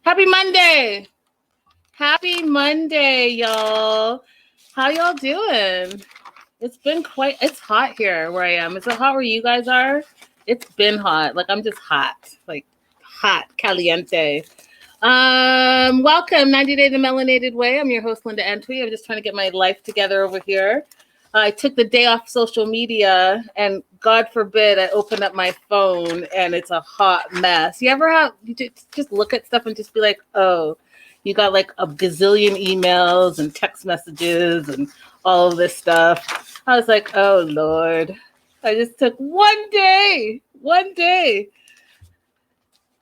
Happy Monday. Happy Monday, y'all. How y'all doing? It's hot here where I am. Is it hot where you guys are? It's been hot. Like, I'm just hot. Like, hot, caliente. Welcome, 90 Day the Melanated Way. I'm your host, Linda Antwi. I'm just trying to get my life together over here. I took the day off social media, and God forbid I open up my phone and it's a hot mess. You ever just look at stuff and just be like, oh, you got like a gazillion emails and text messages and all of this stuff. I was like, oh, Lord. I just took one day.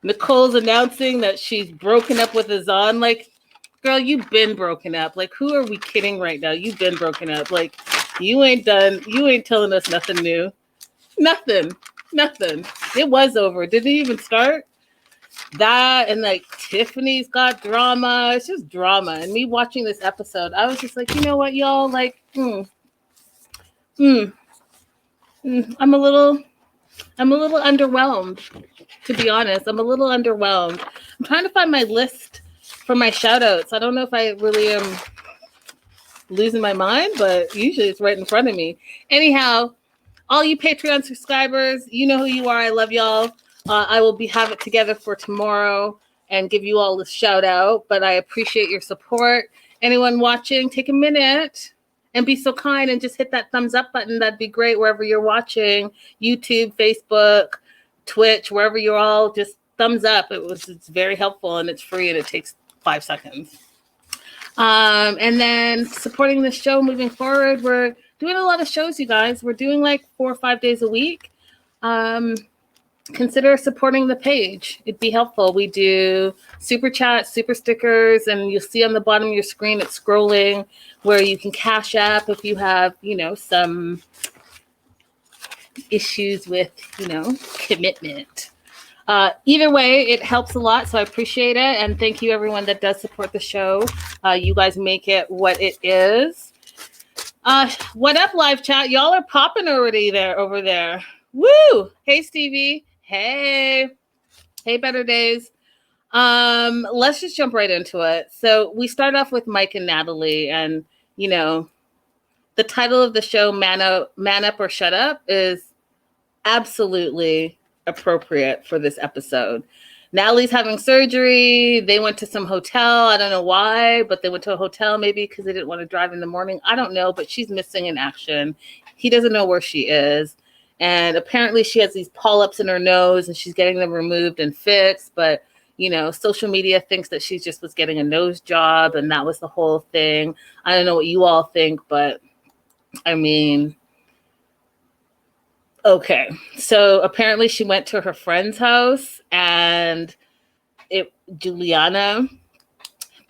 Nicole's announcing that she's broken up with Azan. Like, girl, you've been broken up. Like, who are we kidding right now? You've been broken up. Like, you ain't telling us nothing new. Nothing. It was over. Did it even start? That and like Tiffany's got drama. It's just drama. And me watching this episode, I was just like, you know what, y'all? Like, I'm a little underwhelmed, to be honest. I'm a little underwhelmed. I'm trying to find my list for my shout outs. I don't know if I really am losing my mind, but usually it's right in front of me. Anyhow, all you Patreon subscribers, you know who you are. I love y'all. I will have it together for tomorrow and give you all a shout out, but I appreciate your support. Anyone watching, take a minute and be so kind and just hit that thumbs up button. That'd be great wherever you're watching. YouTube, Facebook, Twitch, wherever you're all, just thumbs up. It's very helpful and it's free and it takes 5 seconds. And then supporting the show moving forward. We're doing a lot of shows, you guys. We're doing like 4 or 5 days a week. Consider supporting the page. It'd be helpful. We do super chat, super stickers, and you'll see on the bottom of your screen, it's scrolling where you can cash app if you have, some issues with, commitment. Either way, it helps a lot, so I appreciate it. And thank you, everyone that does support the show. You guys make it what it is. What up, live chat? Y'all are popping already over there. Woo! Hey, Stevie. Hey, Better Days. Let's just jump right into it. So we start off with Mike and Natalie, and the title of the show, Man Up or Shut Up, is absolutely appropriate for this episode. Natalie's having surgery. They went to some hotel. I don't know why, but they went to a hotel maybe because they didn't want to drive in the morning. I don't know, but she's missing in action. He doesn't know where she is. And apparently she has these polyps in her nose and she's getting them removed and fixed. But, social media thinks that she just was getting a nose job and that was the whole thing. I don't know what you all think, but I mean, okay. So apparently she went to her friend's house and Juliana,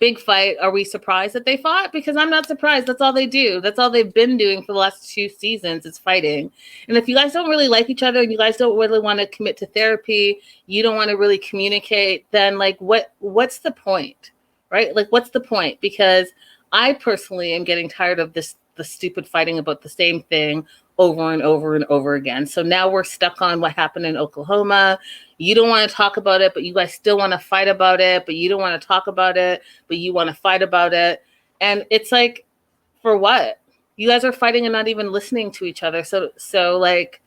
big fight. Are we surprised that they fought? Because I'm not surprised. That's all they do. That's all they've been doing for the last 2 seasons is fighting. And if you guys don't really like each other and you guys don't really want to commit to therapy, you don't want to really communicate, then like what's the point? Right? Like what's the point? Because I personally am getting tired of the stupid fighting about the same thing over and over and over again. So now we're stuck on what happened in Oklahoma. You don't want to talk about it, but you guys still want to fight about it, but you don't want to talk about it, but you want to fight about it. And it's like, for what? You guys are fighting and not even listening to each other. So like,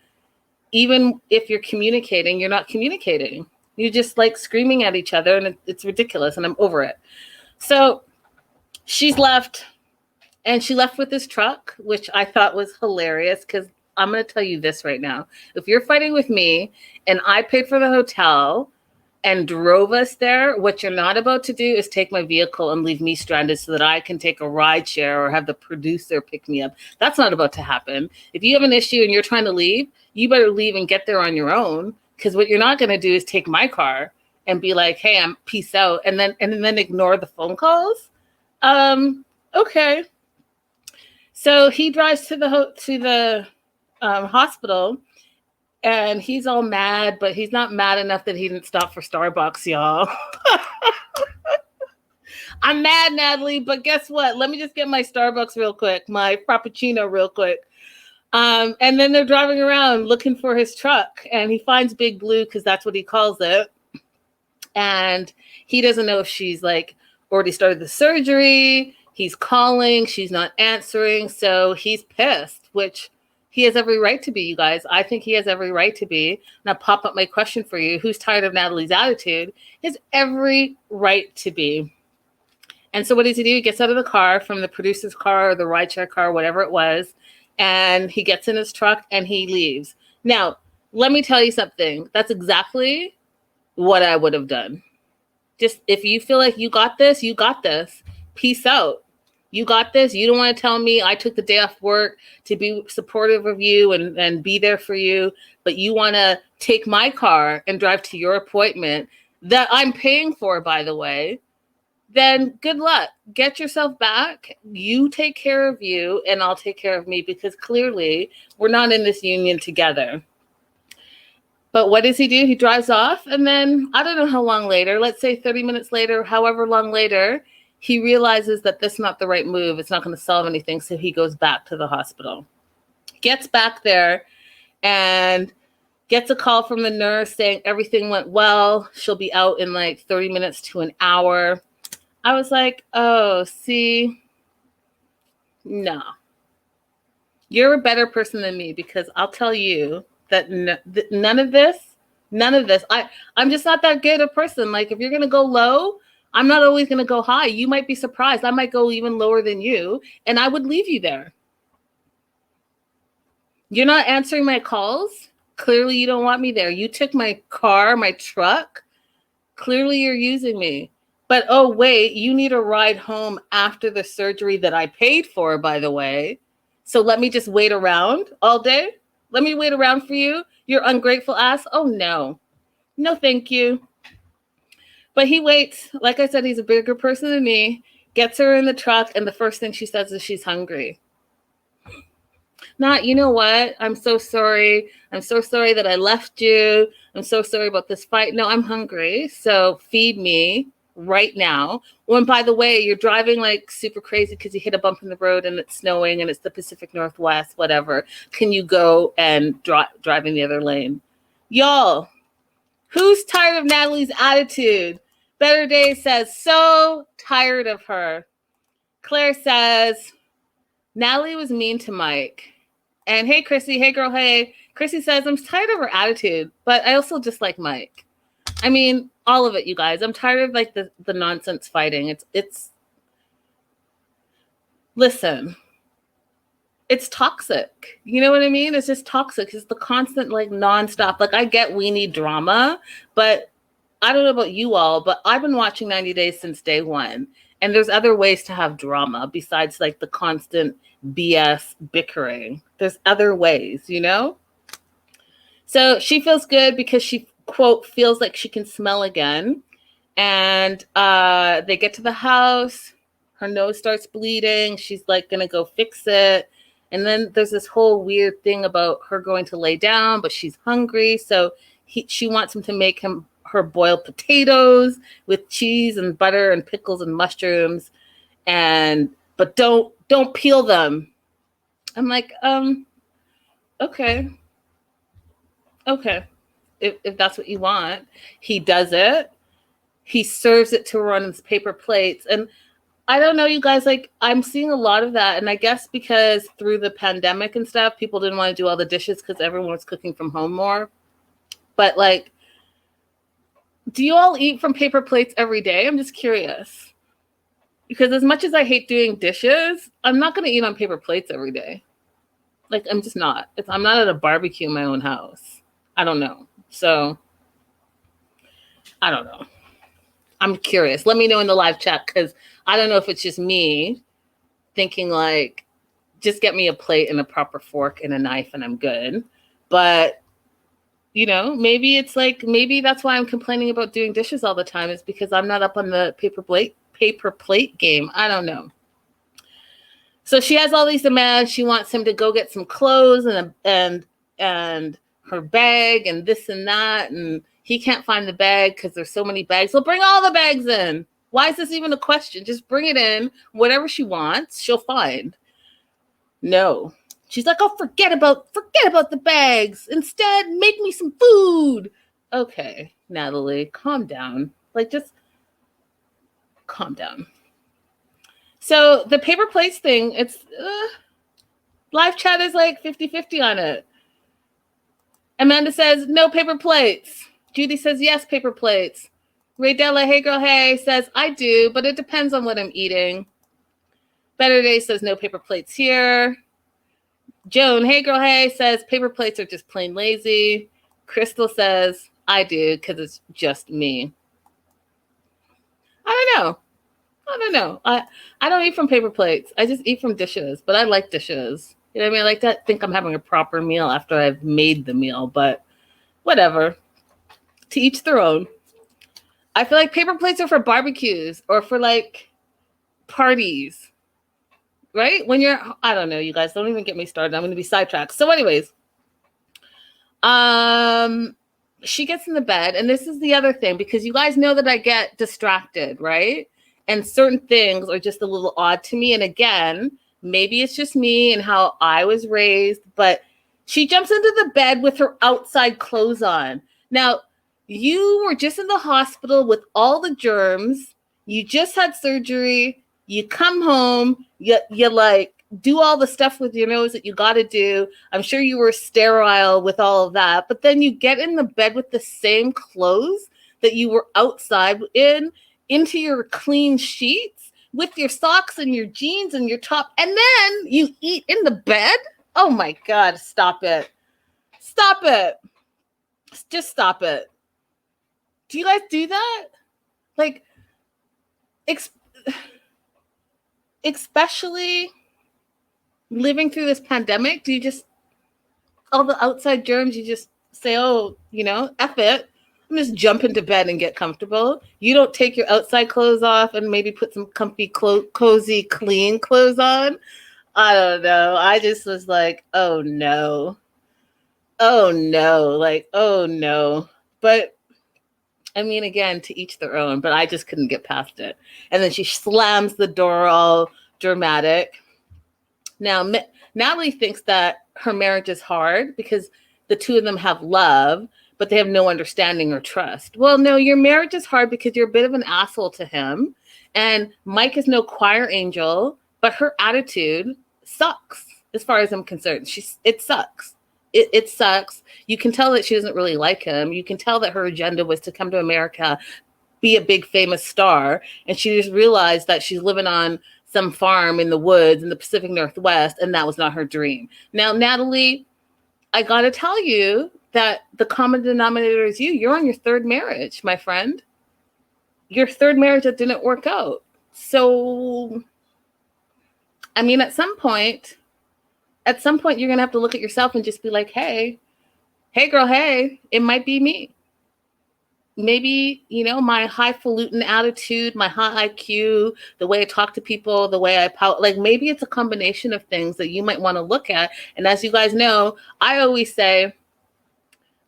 even if you're communicating, you're not communicating. You're just like screaming at each other and it's ridiculous and I'm over it. So she's left. And she left with this truck, which I thought was hilarious because I'm going to tell you this right now. If you're fighting with me and I paid for the hotel and drove us there, what you're not about to do is take my vehicle and leave me stranded so that I can take a ride share or have the producer pick me up. That's not about to happen. If you have an issue and you're trying to leave, you better leave and get there on your own, because what you're not going to do is take my car and be like, hey, I'm peace out, and then ignore the phone calls. Okay. So he drives to the hospital, and he's all mad, but he's not mad enough that he didn't stop for Starbucks, y'all. I'm mad, Natalie, but guess what? Let me just get my Starbucks real quick, my Frappuccino real quick. And then they're driving around looking for his truck, and he finds Big Blue because that's what he calls it. And he doesn't know if she's like already started the surgery. He's calling, she's not answering. So he's pissed, which he has every right to be, you guys. I think he has every right to be. Now pop up my question for you. Who's tired of Natalie's attitude? He has every right to be. And so what does he do? He gets out of the car, from the producer's car or the rideshare car, whatever it was, and he gets in his truck and he leaves. Now, let me tell you something. That's exactly what I would have done. Just if you feel like you got this, you got this. Peace out. You got this. You don't want to tell me I took the day off work to be supportive of you and be there for you, but you want to take my car and drive to your appointment that I'm paying for, by the way, then good luck. Get yourself back. You take care of you and I'll take care of me, because clearly we're not in this union together. But what does he do? He drives off, and then I don't know how long later, let's say 30 minutes later, however long later, he realizes that this is not the right move. It's not going to solve anything. So he goes back to the hospital, gets back there, and gets a call from the nurse saying everything went well. She'll be out in like 30 minutes to an hour. I was like, oh, see, no. You're a better person than me, because I'll tell you that none of this, I'm just not that good a person. Like, if you're going to go low, I'm not always going to go high. You might be surprised. I might go even lower than you, and I would leave you there. You're not answering my calls. Clearly, you don't want me there. You took my car, my truck. Clearly, you're using me. But, oh, wait, you need a ride home after the surgery that I paid for, by the way. So let me just wait around all day? Let me wait around for you? Your ungrateful ass? Oh, no. No, thank you. But he waits. Like I said, he's a bigger person than me. Gets her in the truck, and the first thing she says is she's hungry. Not, you know what? I'm so sorry. I'm so sorry that I left you. I'm so sorry about this fight. No, I'm hungry. So feed me right now. Oh, and by the way, you're driving like super crazy because you hit a bump in the road and it's snowing and it's the Pacific Northwest, whatever. Can you go and drive in the other lane? Y'all, who's tired of Natalie's attitude? Better Days says, so tired of her. Claire says, Natalie was mean to Mike. And hey, Chrissy, hey, girl, hey. Chrissy says, I'm tired of her attitude, but I also dislike Mike. I mean, all of it, you guys. I'm tired of like the nonsense fighting. Listen, it's toxic. You know what I mean? It's just toxic. It's the constant, like, nonstop. Like, I get we need drama, but I don't know about you all, but I've been watching 90 Days since day one. And there's other ways to have drama besides like the constant BS bickering. There's other ways, you know? So she feels good because she, quote, feels like she can smell again. And they get to the house. Her nose starts bleeding. She's like going to go fix it. And then there's this whole weird thing about her going to lay down, but she's hungry. So she wants him to make her boiled potatoes with cheese and butter and pickles and mushrooms. But don't peel them. I'm like, okay. If that's what you want. He does it. He serves it to her on his paper plates. And I don't know, you guys, like, I'm seeing a lot of that. And I guess because through the pandemic and stuff, people didn't want to do all the dishes because everyone was cooking from home more. But, like, do you all eat from paper plates every day? I'm just curious. Because as much as I hate doing dishes, I'm not going to eat on paper plates every day. Like, I'm just not. I'm not at a barbecue in my own house. I don't know. So, I don't know. I'm curious. Let me know in the live chat, because I don't know if it's just me thinking like, just get me a plate and a proper fork and a knife and I'm good. But, you know, maybe it's like, maybe that's why I'm complaining about doing dishes all the time, is because I'm not up on the paper plate game. I don't know. So she has all these demands. She wants him to go get some clothes and her bag and this and that. And he can't find the bag because there's so many bags. So bring all the bags in. Why is this even a question? Just bring it in. Whatever she wants, she'll find. No. She's like, oh, forget about the bags. Instead, make me some food. Okay, Natalie, calm down. Like, just calm down. So the paper plates thing, it's live chat is like 50-50 on it. Amanda says, no paper plates. Judy says, yes, paper plates. Raydella, hey girl, hey, says, I do, but it depends on what I'm eating. Better Day says, no paper plates here. Joan, hey girl, hey, says, paper plates are just plain lazy. Crystal says, I do, because it's just me. I don't know. I don't eat from paper plates. I just eat from dishes, but I like dishes. You know what I mean? I like to think I'm having a proper meal after I've made the meal, but whatever. To each their own. I feel like paper plates are for barbecues or for like parties, right? When you're, I don't know, you guys, don't even get me started. I'm going to be sidetracked. So anyways, she gets in the bed, and this is the other thing, because you guys know that I get distracted, right? And certain things are just a little odd to me. And again, maybe it's just me and how I was raised, but she jumps into the bed with her outside clothes on. Now, you were just in the hospital with all the germs. You just had surgery. You come home. You like do all the stuff with your nose that you got to do. I'm sure you were sterile with all of that. But then you get in the bed with the same clothes that you were outside in, into your clean sheets with your socks and your jeans and your top. And then you eat in the bed. Oh my God, stop it. Stop it. Just stop it. Do you guys do that? Like, especially living through this pandemic, do you just, all the outside germs, you just say, oh, you know, F it. I'm just jump into bed and get comfortable. You don't take your outside clothes off and maybe put some comfy, cozy, clean clothes on. I don't know. I just was like, oh no. Oh no. Like, oh no. But I mean, again, to each their own, but I just couldn't get past it. And then she slams the door all dramatic. Now, Natalie thinks that her marriage is hard because the two of them have love, but they have no understanding or trust. Well, no, your marriage is hard because you're a bit of an asshole to him. And Mike is no choir angel, but her attitude sucks as far as I'm concerned. It sucks. It sucks. You can tell that she doesn't really like him. You can tell that her agenda was to come to America, be a big famous star. And she just realized that she's living on some farm in the woods in the Pacific Northwest, and that was not her dream. Now, Natalie, I got to tell you that the common denominator is you. You're on your third marriage, my friend. Your third marriage that didn't work out. So, I mean, at some point, you're going to have to look at yourself and just be like, hey girl, hey, it might be me. Maybe, you know, my highfalutin attitude, my high IQ, the way I talk to people, the way I pout, like maybe it's a combination of things that you might want to look at. And as you guys know, I always say,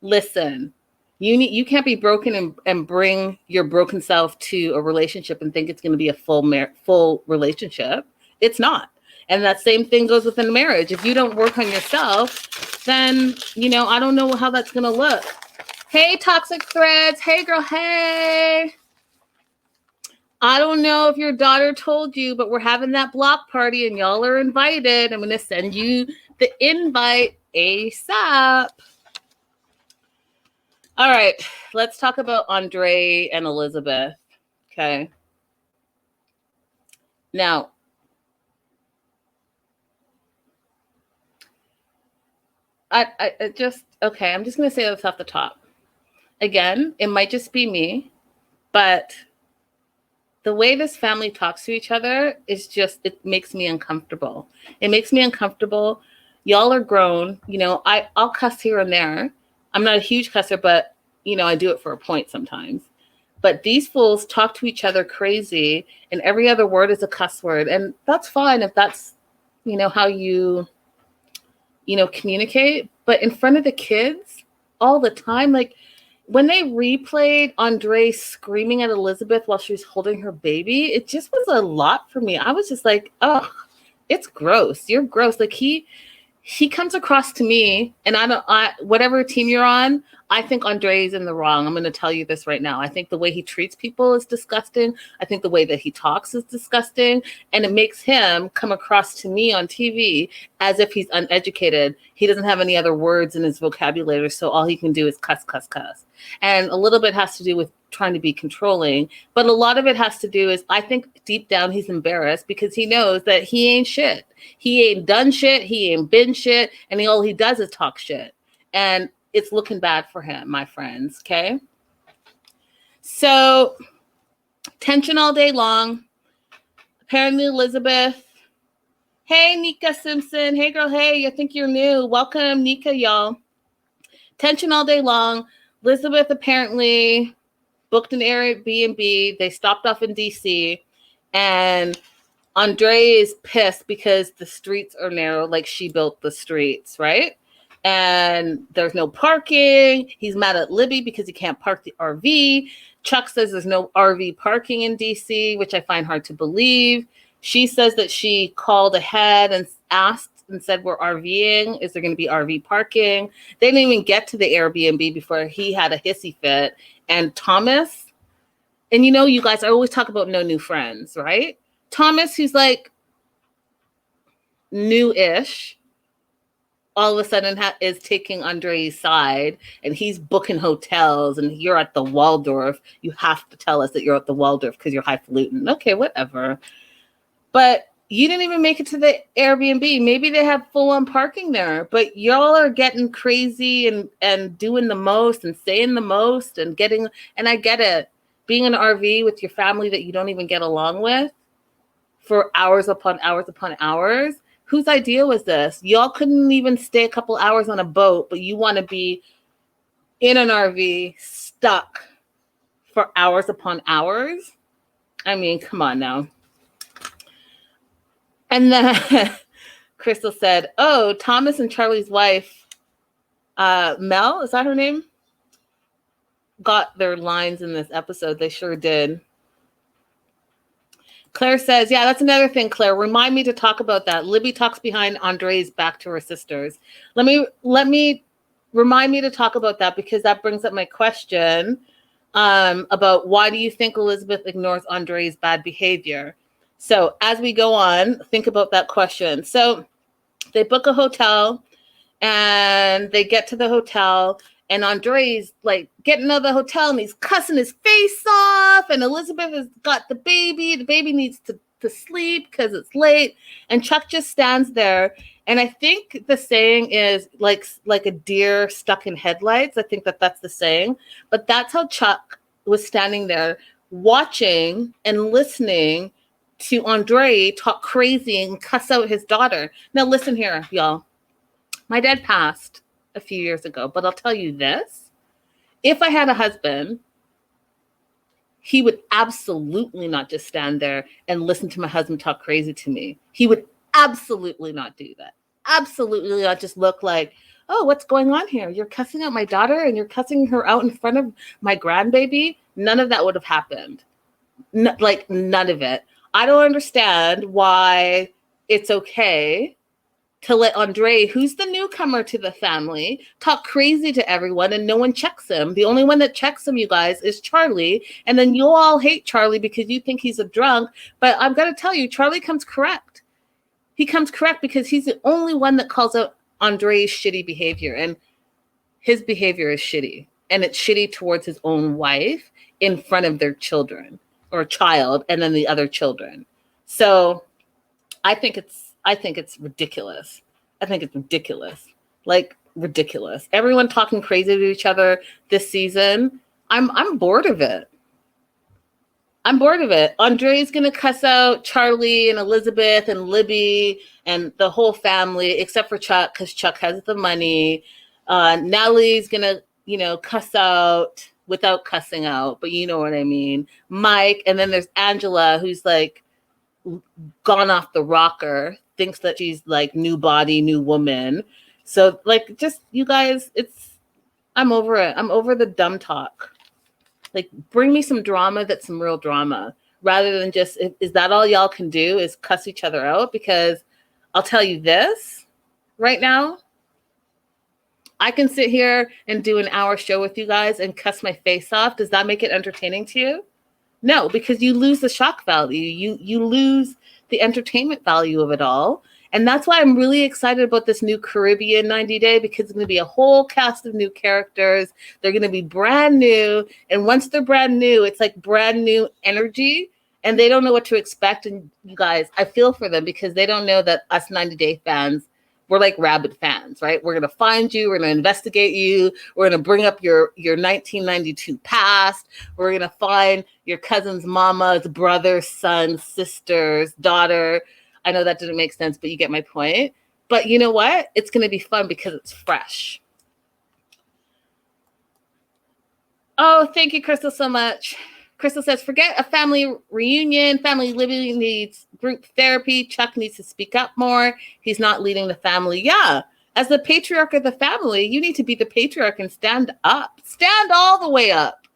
listen, you can't be broken and bring your broken self to a relationship and think it's going to be a full relationship. It's not. And that same thing goes within marriage. If you don't work on yourself, then, you know, I don't know how that's going to look. Hey, Toxic Threads. Hey, girl. Hey. I don't know if your daughter told you, but we're having that block party and y'all are invited. I'm going to send you the invite ASAP. All right. Let's talk about Andre and Elizabeth. Okay. Now, I'm just going to say this off the top. Again, it might just be me, but the way this family talks to each other is just, it makes me uncomfortable. It makes me uncomfortable. Y'all are grown. You know, I'll cuss here and there. I'm not a huge cusser, but, you know, I do it for a point sometimes. But these fools talk to each other crazy, and every other word is a cuss word. And that's fine if that's, you know, how you communicate. But in front of the kids all the time, like, when they replayed Andre screaming at Elizabeth while she was holding her baby, it just was a lot for me. I was just like, oh, it's gross. You're gross. Like he comes across to me, and whatever team you're on, I think Andre's in the wrong. I'm going to tell you this right now. I think the way he treats people is disgusting. I think the way that he talks is disgusting. And it makes him come across to me on TV as if he's uneducated. He doesn't have any other words in his vocabulary, so all he can do is cuss, cuss, cuss. And a little bit has to do with trying to be controlling. But a lot of it has to do is, I think deep down he's embarrassed because he knows that he ain't shit. He ain't done shit. He ain't been shit. And all he does is talk shit. And it's looking bad for him, my friends, okay? So, tension all day long. Apparently, Elizabeth. Hey, Nika Simpson. Hey, girl, hey, I think you're new. Welcome, Nika, y'all. Tension all day long. Elizabeth apparently booked an Airbnb. They stopped off in D.C., and Andre is pissed because the streets are narrow, like she built the streets, right? And there's no parking. He's mad at Libby because he can't park the RV. Chuck says there's no RV parking in DC, which I find hard to believe. She says that she called ahead and asked and said, we're RVing. Is there going to be RV parking? They didn't even get to the Airbnb before he had a hissy fit. And Thomas, and you know, you guys, I always talk about no new friends, right? Thomas, who's like new-ish, all of a sudden is taking Andre's side, and he's booking hotels, and you're at the Waldorf. You have to tell us that you're at the Waldorf because you're highfalutin. Okay, whatever. But you didn't even make it to the Airbnb. Maybe they have full-on parking there, but y'all are getting crazy and doing the most and saying the most and getting, and I get it. Being in an RV with your family that you don't even get along with for hours upon hours upon hours. Whose idea was this? Y'all couldn't even stay a couple hours on a boat, but you want to be in an RV stuck for hours upon hours? I mean, come on now. And then Crystal said, oh, Thomas and Charlie's wife, Mel, is that her name? Got their lines in this episode. They sure did. Claire says, yeah, that's another thing, Claire. Remind me to talk about that. Libby talks behind Andre's back to her sisters. Let me remind me to talk about that, because that brings up my question about why do you think Elizabeth ignores Andre's bad behavior? So as we go on, think about that question. So they book a hotel and they get to the hotel, and Andre's like getting out of the hotel and he's cussing his face off. And Elizabeth has got the baby. The baby needs to sleep because it's late. And Chuck just stands there. And I think the saying is like a deer stuck in headlights. I think that's the saying. But that's how Chuck was standing there watching and listening to Andre talk crazy and cuss out his daughter. Now listen here, y'all. My dad passed a few years ago, but I'll tell you this. If I had a husband, he would absolutely not just stand there and listen to my husband talk crazy to me. He would absolutely not do that. Absolutely not just look like, oh, what's going on here? You're cussing out my daughter and you're cussing her out in front of my grandbaby. None of that would have happened. None of it. I don't understand why it's okay to let Andre, who's the newcomer to the family, talk crazy to everyone and no one checks him. The only one that checks him, you guys, is Charlie. And then you'll all hate Charlie because you think he's a drunk. But I've got to tell you, Charlie comes correct. He comes correct because he's the only one that calls out Andre's shitty behavior. And his behavior is shitty. And it's shitty towards his own wife in front of their children or child and then the other children. So I think it's ridiculous. I think it's ridiculous. Like ridiculous. Everyone talking crazy to each other this season. I'm bored of it. I'm bored of it. Andre's gonna cuss out Charlie and Elizabeth and Libby and the whole family, except for Chuck, because Chuck has the money. Natalie's gonna, cuss out without cussing out, but you know what I mean. Mike, and then there's Angela, who's like gone off the rocker, thinks that she's like new body, new woman. So like, just you guys, I'm over it. I'm over the dumb talk. Like, bring me some drama that's some real drama, rather than just, is that all y'all can do is cuss each other out? Because I'll tell you this right now, I can sit here and do an hour show with you guys and cuss my face off. Does that make it entertaining to you? No, because you lose the shock value. You lose the entertainment value of it all. And that's why I'm really excited about this new Caribbean 90 Day, because it's going to be a whole cast of new characters. They're going to be brand new. And once they're brand new, it's like brand new energy. And they don't know what to expect. And you guys, I feel for them because they don't know that us 90 Day fans, we're like rabid fans, right? We're going to find you. We're going to investigate you. We're going to bring up your 1992 past. We're going to find your cousin's mama's brother, son, sister's daughter. I know that didn't make sense, but you get my point. But you know what? It's going to be fun because it's fresh. Oh, thank you, Crystal, so much. Crystal says, forget a family reunion. Family living needs group therapy. Chuck needs to speak up more. He's not leading the family. Yeah. As the patriarch of the family, you need to be the patriarch and stand up. Stand all the way up.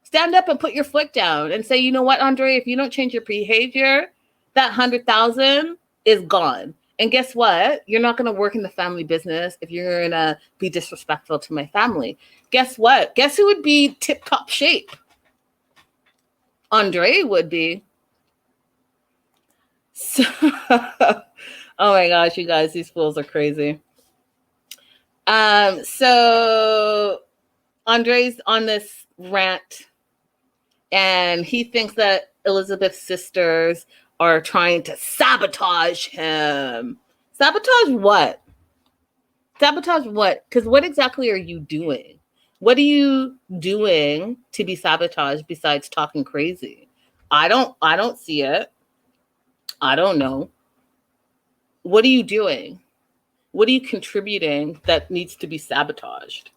Stand up and put your foot down and say, you know what, Andre, if you don't change your behavior, that 100,000 is gone. And guess what? You're not going to work in the family business if you're going to be disrespectful to my family. Guess what? Guess who would be tip-top shape? Andre would be. So, oh my gosh, you guys, these fools are crazy. So Andre's on this rant, and he thinks that Elizabeth's sisters are trying to sabotage him. Sabotage what? Sabotage what? Because what exactly are you doing? What are you doing to be sabotaged besides talking crazy? I don't see it. I don't know. What are you doing? What are you contributing that needs to be sabotaged?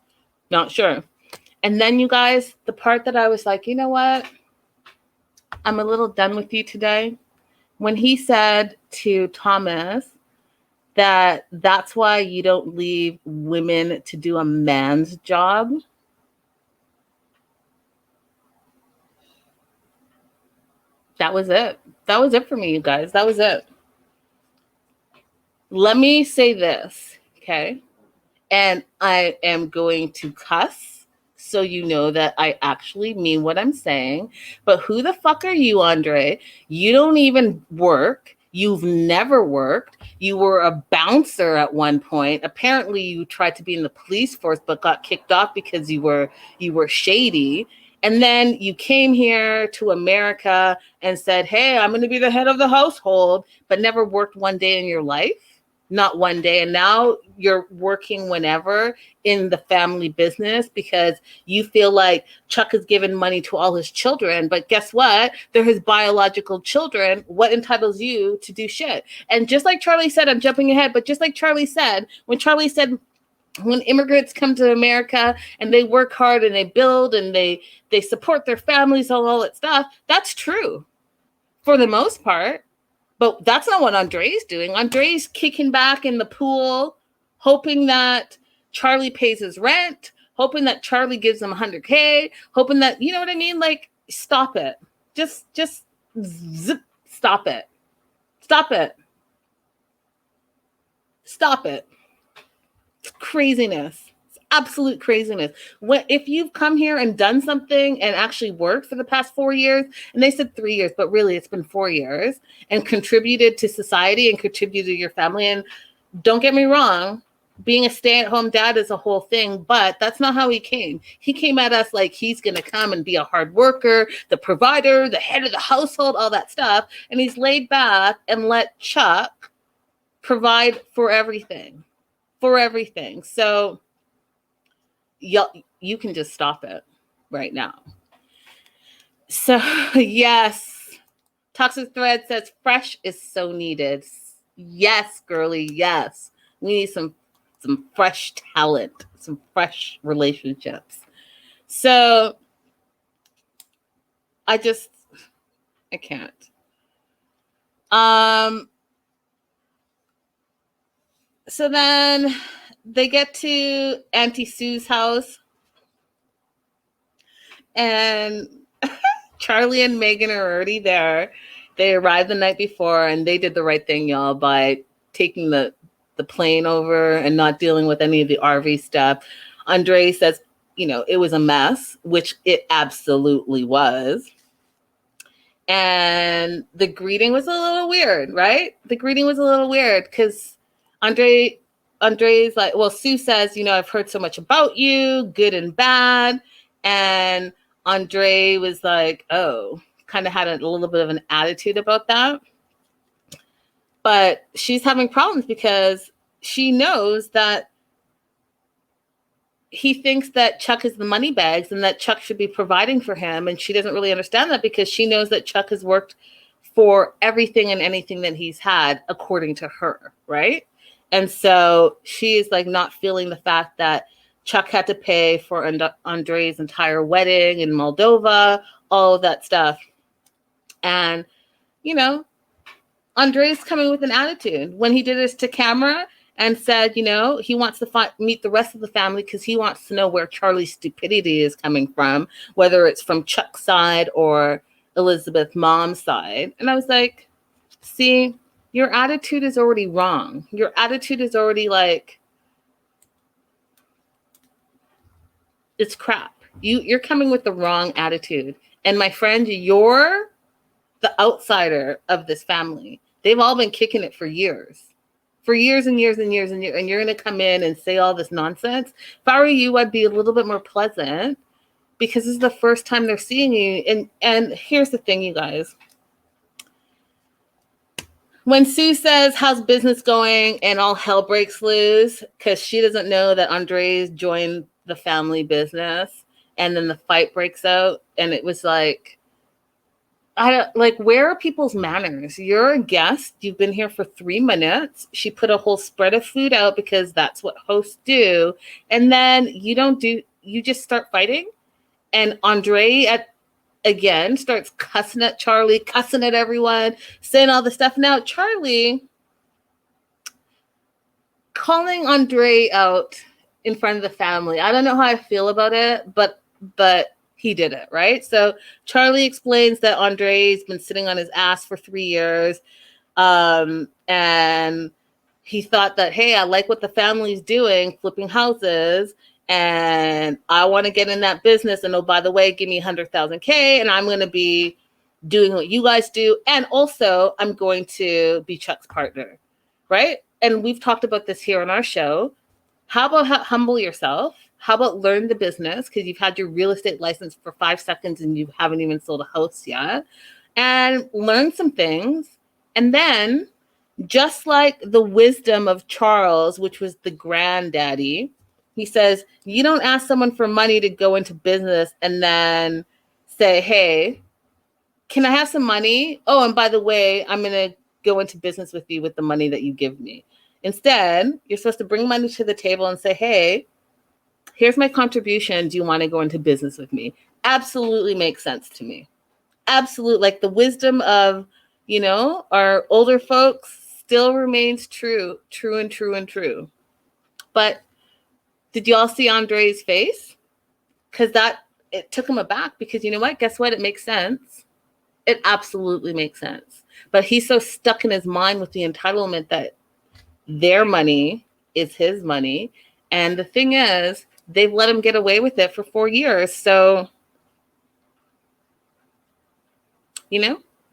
Not sure. And then you guys, the part that I was like, you know what? I'm a little done with you today. When he said to Thomas that that's why you don't leave women to do a man's job. That was it. That was it for me, you guys. That was it. Let me say this, okay? And I am going to cuss so you know that I actually mean what I'm saying. But who the fuck are you, Andre? You don't even work. You've never worked. You were a bouncer at one point. Apparently you tried to be in the police force but got kicked off because you were shady. And then you came here to America and said, hey, I'm going to be the head of the household, but never worked one day in your life. Not one day. And now you're working whenever in the family business because you feel like Chuck has given money to all his children. But guess what? They're his biological children. What entitles you to do shit? And just like Charlie said, I'm jumping ahead, but just like Charlie said, when immigrants come to America and they work hard and they build and they support their families and all that stuff, that's true for the most part. But that's not what Andre's doing. Andre's kicking back in the pool, hoping that Charlie pays his rent, hoping that Charlie gives him $100K, hoping that, you know what I mean? Like, stop it. Just zip, stop it. Stop it. Stop it. It's craziness. It's absolute craziness. If you've come here and done something and actually worked for the past 4 years, and they said 3 years, but really it's been 4 years, and contributed to society and contributed to your family. And don't get me wrong, being a stay-at-home dad is a whole thing, but that's not how he came. He came at us like he's going to come and be a hard worker, the provider, the head of the household, all that stuff. And he's laid back and let Chuck provide for everything. So you can just stop it right now. So yes, Toxic Thread says fresh is so needed. Yes, girly, yes. We need some fresh talent, some fresh relationships. So I can't. So then they get to Auntie Sue's house, and Charlie and Megan are already there. They arrived the night before, and they did the right thing, y'all, by taking the the plane over and not dealing with any of the RV stuff. Andre says, it was a mess, which it absolutely was. And the greeting was a little weird, right? The greeting was a little weird because Andre's like, well, Sue says, I've heard so much about you, good and bad. And Andre was like, oh, kind of had a little bit of an attitude about that. But she's having problems because she knows that he thinks that Chuck is the money bags and that Chuck should be providing for him. And she doesn't really understand that because she knows that Chuck has worked for everything and anything that he's had, according to her, right? And so she is like not feeling the fact that Chuck had to pay for Andre's entire wedding in Moldova, all of that stuff. And, Andre's coming with an attitude. When he did this to camera, and said, he wants to meet the rest of the family because he wants to know where Charlie's stupidity is coming from, whether it's from Chuck's side or Elizabeth's mom's side. And I was like, see, your attitude is already wrong. Your attitude is already like, it's crap. You're coming with the wrong attitude. And my friend, you're the outsider of this family. They've all been kicking it for years. For years and years and years and years, and you're going to come in and say all this nonsense. If I were you, I'd be a little bit more pleasant because this is the first time they're seeing you. And here's the thing, you guys. When Sue says, how's business going? And all hell breaks loose because she doesn't know that Andre's joined the family business. And then the fight breaks out. And it was like, where are people's manners? You're a guest. You've been here for 3 minutes. She put a whole spread of food out because that's what hosts do. And then you just start fighting. And Andre again starts cussing at Charlie, cussing at everyone, saying all this stuff. Now, Charlie calling Andre out in front of the family. I don't know how I feel about it, but he did it, right? So Charlie explains that Andre's been sitting on his ass for 3 years. And he thought that, hey, I like what the family's doing, flipping houses. And I want to get in that business. And oh, by the way, give me 100,000 K and I'm going to be doing what you guys do. And also I'm going to be Chuck's partner, right? And we've talked about this here on our show. How about humble yourself? How about learn the business? Because you've had your real estate license for 5 seconds and you haven't even sold a house yet. And learn some things. And then, just like the wisdom of Charles, which was the granddaddy, he says, you don't ask someone for money to go into business and then say, hey, can I have some money? Oh, and by the way, I'm going to go into business with you with the money that you give me. Instead, you're supposed to bring money to the table and say, hey, here's my contribution. Do you want to go into business with me? Absolutely makes sense to me. Absolutely. Like the wisdom of, our older folks still remains true. But did y'all see Andre's face? Because it took him aback because you know what? Guess what? It makes sense. It absolutely makes sense. But he's so stuck in his mind with the entitlement that their money is his money. And the thing is, they've let him get away with it for 4 years. So,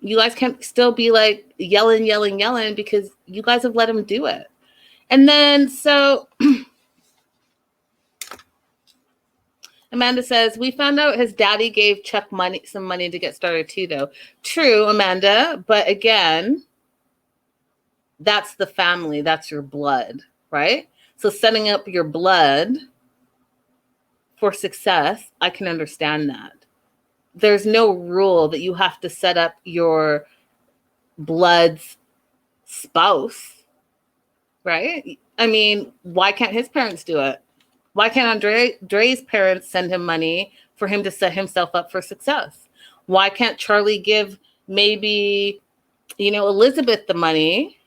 you guys can't still be like yelling because you guys have let him do it. And then, so Amanda says, we found out his daddy gave Chuck some money to get started too, though. True, Amanda. But again, that's the family. That's your blood, right? So setting up your blood for success, I can understand that. There's no rule that you have to set up your blood's spouse, right? I mean, why can't his parents do it? Why can't Andre's parents send him money for him to set himself up for success? Why can't Charlie give maybe, Elizabeth the money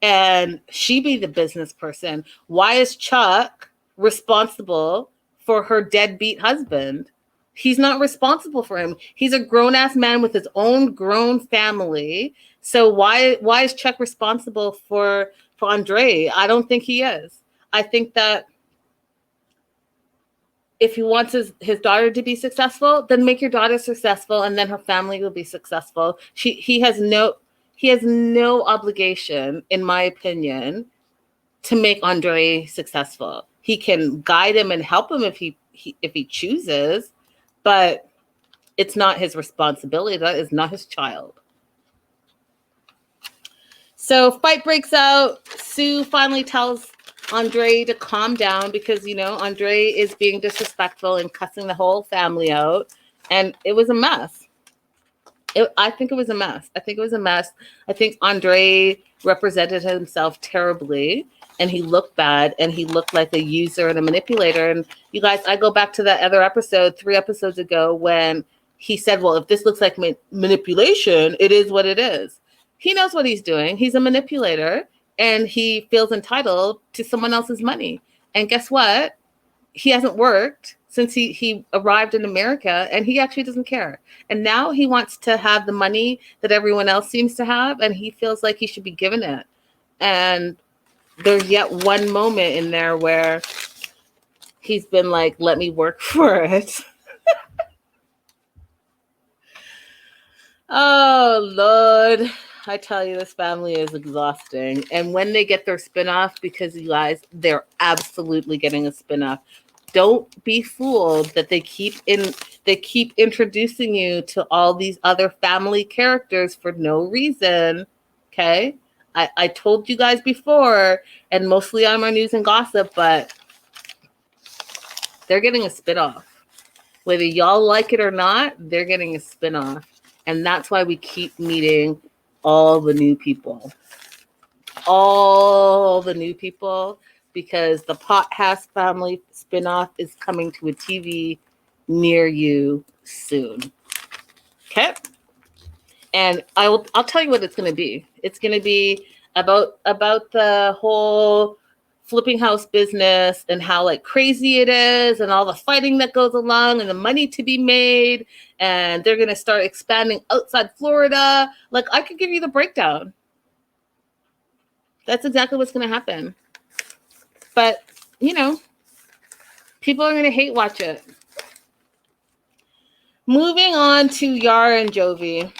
and she be the business person? Why is Chuck responsible for her deadbeat husband? He's not responsible for him. He's a grown-ass man with his own grown family. So why is Chuck responsible for for Andre. I don't think he is. I think that if he wants his daughter to be successful, then make your daughter successful, and then her family will be successful. He has no obligation, in my opinion, to make Andre successful. He can guide him and help him if he chooses, but it's not his responsibility. That is not his child. So fight breaks out. Sue finally tells Andre to calm down because, Andre is being disrespectful and cussing the whole family out. And it was a mess. I think it was a mess. I think Andre represented himself terribly, and he looked bad, and he looked like a user and a manipulator. And you guys, I go back to that other episode 3 episodes ago when he said, well, if this looks like manipulation, it is what it is. He knows what he's doing. He's a manipulator, and he feels entitled to someone else's money. And guess what? He hasn't worked since he arrived in America, and he actually doesn't care. And now he wants to have the money that everyone else seems to have, and he feels like he should be given it. And there's yet one moment in there where he's been like, let me work for it. Oh, Lord. I tell you, this family is exhausting. And when they get their spinoff, because you guys, they're absolutely getting a spinoff. Don't be fooled that they keep introducing you to all these other family characters for no reason. Okay? I told you guys before, and mostly on my news and gossip, but they're getting a spinoff. Whether y'all like it or not, they're getting a spinoff. And that's why we keep meeting all the new people. Because the Pothouse family spinoff is coming to a TV near you soon. Okay? And I'll tell you what it's going to be. It's going to be about the whole flipping house business and how like crazy it is and all the fighting that goes along and the money to be made. And they're going to start expanding outside Florida. Like, I could give you the breakdown. That's exactly what's going to happen. But, people are going to hate watch it. Moving on to Yara and Jovi.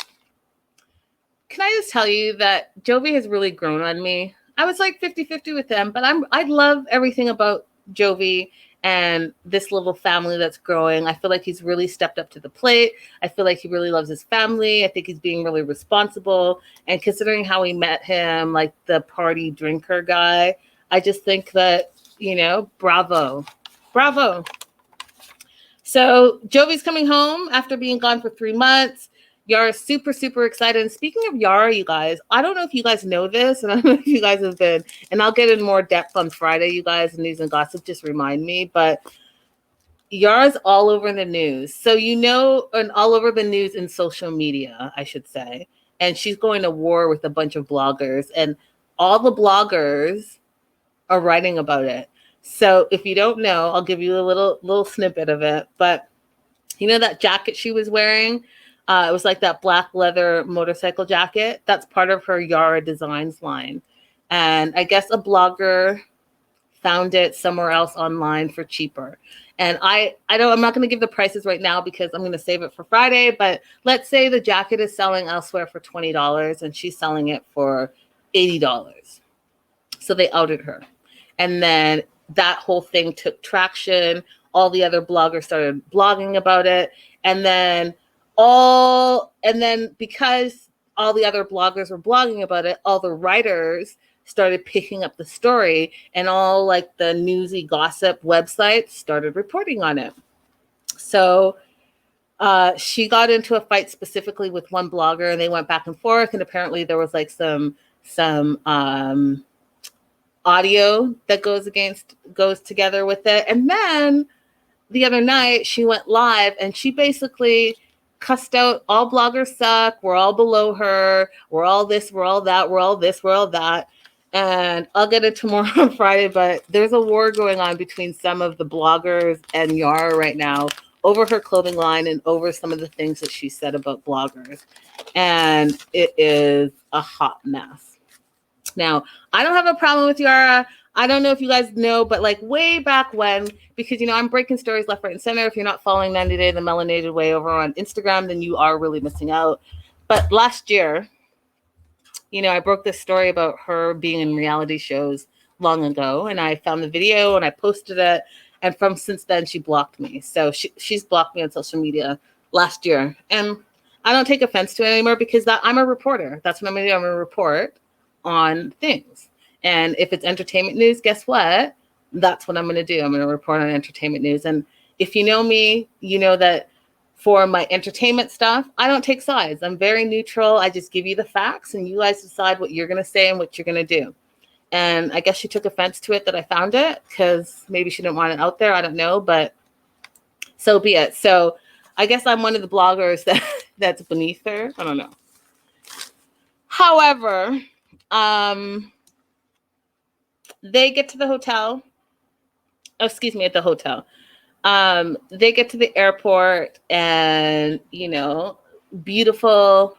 Can I just tell you that Jovi has really grown on me? I was like 50-50 with him, but I love everything about Jovi and this little family that's growing. I feel like he's really stepped up to the plate. I feel like he really loves his family. I think he's being really responsible. And considering how we met him, like the party drinker guy, I just think that, bravo. So Jovi's coming home after being gone for 3 months. Yara's super, super excited. And speaking of Yara, you guys, I don't know if you guys know this, and I don't know if you guys have been, and I'll get in more depth on Friday, you guys, in News and Gossip, just remind me, but Yara's all over the news. So, and all over the news in social media, I should say. And she's going to war with a bunch of bloggers, and all the bloggers are writing about it. So if you don't know, I'll give you a little snippet of it. But that jacket she was wearing? It was like that black leather motorcycle jacket. That's part of her Yara Designs line. And I guess a blogger found it somewhere else online for cheaper. And I'm not going to give the prices right now because I'm going to save it for Friday. But let's say the jacket is selling elsewhere for $20 and she's selling it for $80. So they outed her. And then that whole thing took traction. All the other bloggers started blogging about it. And then because all the other bloggers were blogging about it, all the writers started picking up the story, and all like the newsy gossip websites started reporting on it. So she got into a fight specifically with one blogger, and they went back and forth. And apparently there was like some audio that goes together with it. And then the other night she went live, and she basically cussed out all bloggers suck. We're all below her. We're all this. We're all that. We're all this. We're all that. And I'll get into more on Friday, but there's a war going on between some of the bloggers and Yara right now over her clothing line and over some of the things that she said about bloggers. And it is a hot mess. past now. I don't have a problem with Yara. I don't know if you guys know, but like way back when, because, you know, I'm breaking stories left, right, and center. If you're not following 90 Day the Melanated Way over on Instagram, then you are really missing out. But last year, you know, I broke this story about her being in reality shows long ago, and I found the video and I posted it. And from since then, she blocked me. So she's blocked me on social media last year. And I don't take offense to it anymore because I'm a reporter. That's what I'm going to do. I'm going to report on things. And if it's entertainment news, guess what? That's what I'm going to do. I'm going to report on entertainment news. And if you know me, you know that for my entertainment stuff, I don't take sides. I'm very neutral. I just give you the facts and you guys decide what you're going to say and what you're going to do. And I guess she took offense to it that I found it because maybe she didn't want it out there. I don't know, but so be it. So I guess I'm one of the bloggers that's beneath her. I don't know. However, they get to the hotel. Oh, excuse me, at the hotel. They get to the airport and, you know, beautiful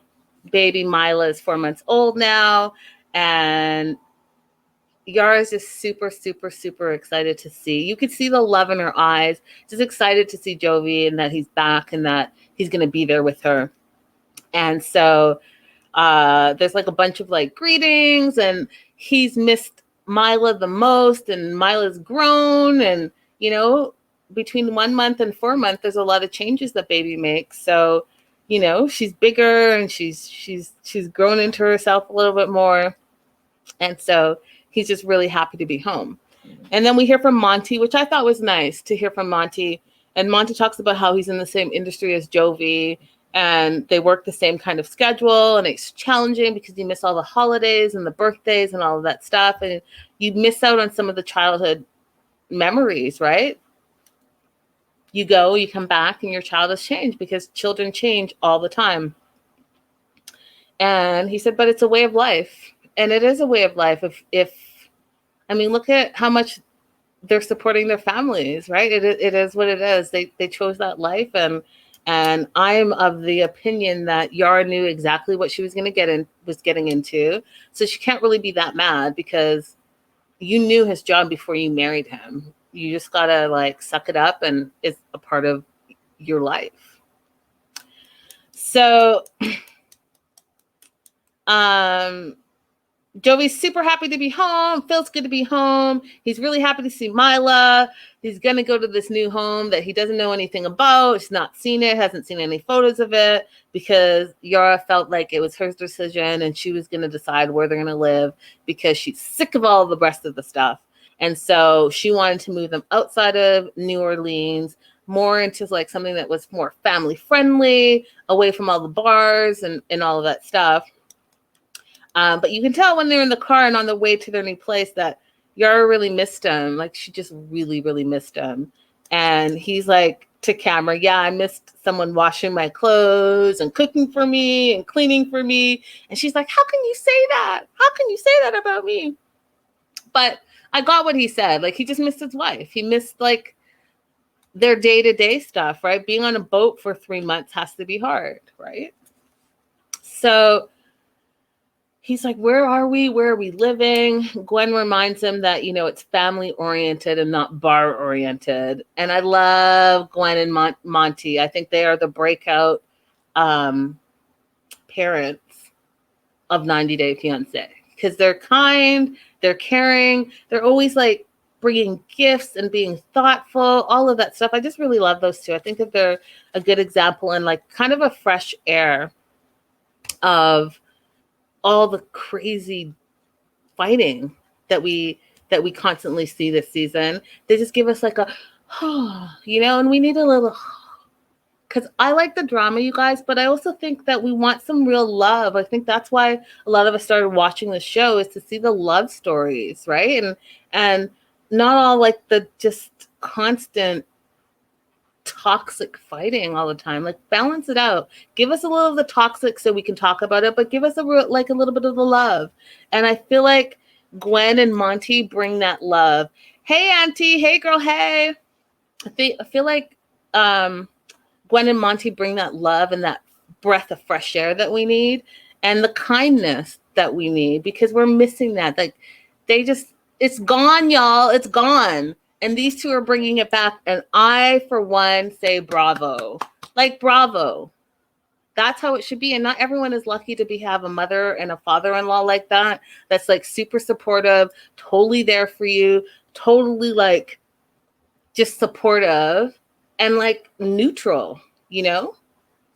baby Mila is 4 months old now. And Yara's just super, super, super excited to see. You could see the love in her eyes. Just excited to see Jovi and that he's back and that he's going to be there with her. And so there's like a bunch of like greetings and he's missed Mila the most and Mila's grown. And, you know, between 1 month and 4 months, there's a lot of changes that baby makes. So, you know, she's bigger and she's grown into herself a little bit more. And so he's just really happy to be home. And then we hear from Monty, which I thought was nice to hear from Monty. And Monty talks about how he's in the same industry as Jovi and they work the same kind of schedule. And it's challenging because you miss all the holidays and the birthdays and all of that stuff. And you miss out on some of the childhood memories, right? You go, you come back, and your child has changed because children change all the time. And he said, but it's a way of life. And it is a way of life. If I mean, look at how much they're supporting their families, right? It is what it is. They chose that life. And I'm of the opinion that Yara knew exactly what she was going to getting into. So she can't really be that mad because you knew his job before you married him. You just got to like suck it up and it's a part of your life. So, Jovi's super happy to be home. Feels good to be home. He's really happy to see Mila. He's going to go to this new home that he doesn't know anything about. He's not seen it, hasn't seen any photos of it because Yara felt like it was her decision and she was going to decide where they're going to live because she's sick of all the rest of the stuff. And so she wanted to move them outside of New Orleans, more into like something that was more family friendly, away from all the bars and all of that stuff. But you can tell when they're in the car and on the way to their new place that Yara really missed him. Like she just really, really missed him. And he's like to camera, yeah, I missed someone washing my clothes and cooking for me and cleaning for me. And she's like, how can you say that? How can you say that about me? But I got what he said. Like he just missed his wife. He missed like their day-to-day stuff, right? Being on a boat for 3 months has to be hard, right? So he's like, where are we? Where are we living? Gwen reminds him that, you know, it's family oriented and not bar oriented. And I love Gwen and Monty. I think they are the breakout parents of 90 Day Fiancé because they're kind, they're caring, they're always like bringing gifts and being thoughtful, all of that stuff. I just really love those two. I think that they're a good example and like kind of a fresh air of all the crazy fighting that we constantly see this season. They just give us like a, you know, and we need a little, because I like the drama, you guys, but I also think that we want some real love. I think that's why a lot of us started watching the show is to see the love stories, right? And not all like the just constant toxic fighting all the time. Like balance it out. Give us a little of the toxic so we can talk about it, but give us a little bit of the love. And I feel like Gwen and Monty bring that love. Hey, auntie. Hey, girl. Hey. I feel like Gwen and Monty bring that love and that breath of fresh air that we need and the kindness that we need, because we're missing that. Like, it's gone, y'all. It's gone. And these two are bringing it back. And I, for one, say bravo. Like, bravo. That's how it should be. And not everyone is lucky to have a mother and a father-in-law like that. That's like super supportive, totally there for you, totally like just supportive and like neutral, you know?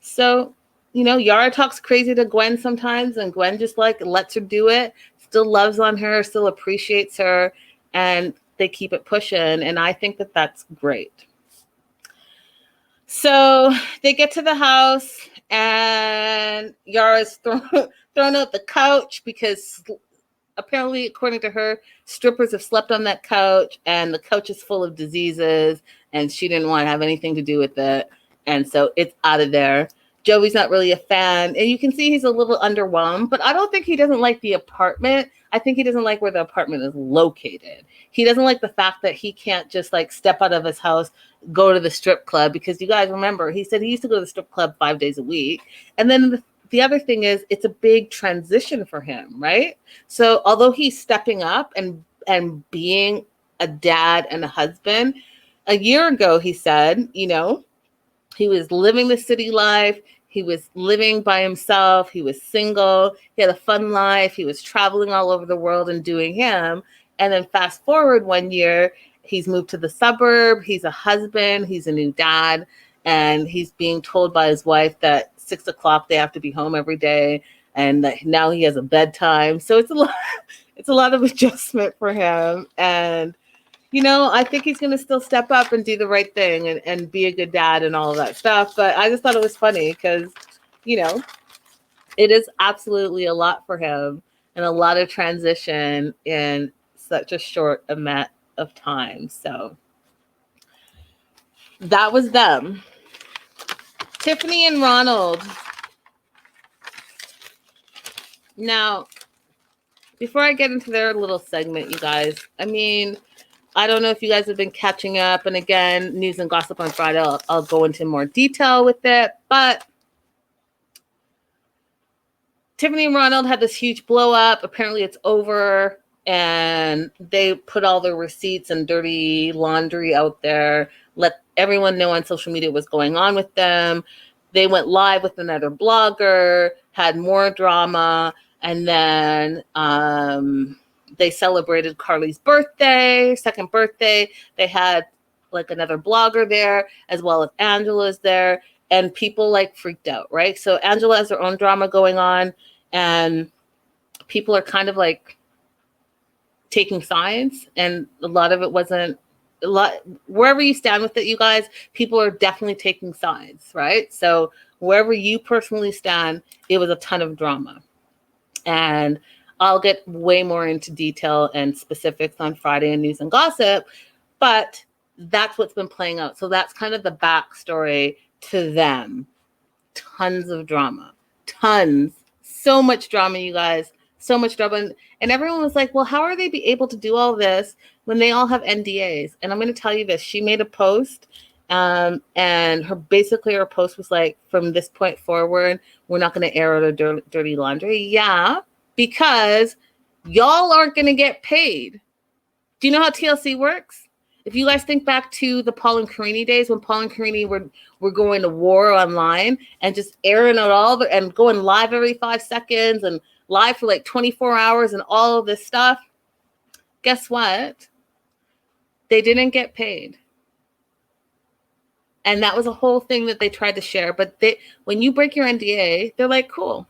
So, you know, Yara talks crazy to Gwen sometimes, and Gwen just like lets her do it, still loves on her, still appreciates her, and they keep it pushing. And I think that that's great. So they get to the house, and Yara's thrown out the couch because apparently, according to her, strippers have slept on that couch, and the couch is full of diseases, and she didn't want to have anything to do with it. And so it's out of there. Joey's not really a fan, and you can see he's a little underwhelmed, but I don't think he doesn't like the apartment. I think he doesn't like where the apartment is located. He doesn't like the fact that he can't just like step out of his house, go to the strip club, because you guys remember, he said he used to go to the strip club 5 days a week. And then the other thing is, it's a big transition for him, right? So although he's stepping up and being a dad and a husband, a year ago, he said, you know, he was living the city life. He was living by himself. He was single. He had a fun life. He was traveling all over the world and doing him. And then fast forward 1 year, he's moved to the suburb. He's a husband. He's a new dad. And he's being told by his wife that 6 o'clock they have to be home every day. And that now he has a bedtime. So it's a lot of adjustment for him. And you know, I think he's going to still step up and do the right thing and be a good dad and all of that stuff. But I just thought it was funny because, you know, it is absolutely a lot for him and a lot of transition in such a short amount of time. So that was them. Tiffany and Ronald. Now, before I get into their little segment, you guys, I mean, I don't know if you guys have been catching up. And again, news and gossip on Friday, I'll go into more detail with it. But Tiffany and Ronald had this huge blow up. Apparently it's over. And they put all the receipts and dirty laundry out there. Let everyone know on social media what's going on with them. They went live with another blogger, had more drama. And then they celebrated Carly's birthday, second birthday. They had like another blogger there, as well as Angela's there, and people like freaked out, right? So Angela has her own drama going on, and people are kind of like taking sides, and a lot of it wasn't a lot. Wherever you stand with it, you guys, people are definitely taking sides, right? So wherever you personally stand, it was a ton of drama. And I'll get way more into detail and specifics on Friday in news and gossip, but that's what's been playing out. So that's kind of the backstory to them. Tons of drama, tons, so much drama, you guys, so much drama. And everyone was like, well, how are they be able to do all this when they all have NDAs? And I'm going to tell you this, she made a post and her post was like, from this point forward, we're not going to air out a dirty laundry. Yeah. Because y'all aren't going to get paid. Do you know how TLC works? If you guys think back to the Paul and Karine days, when Paul and Karine were going to war online and just airing out and going live every 5 seconds and live for like 24 hours and all of this stuff, guess what? They didn't get paid. And that was a whole thing that they tried to share. But when you break your NDA, they're like, cool,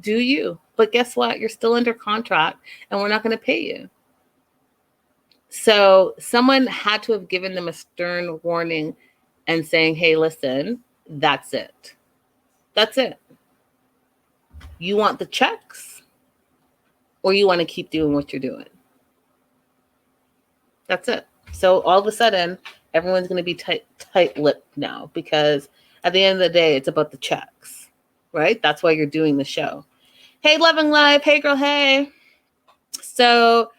do you? But guess what? You're still under contract and we're not going to pay you. So someone had to have given them a stern warning and saying, hey, listen, that's it. That's it. You want the checks or you want to keep doing what you're doing? That's it. So all of a sudden, everyone's going to be tight-lipped now because at the end of the day, it's about the checks, right? That's why you're doing the show. Hey, Loving Live. Hey, girl. Hey. So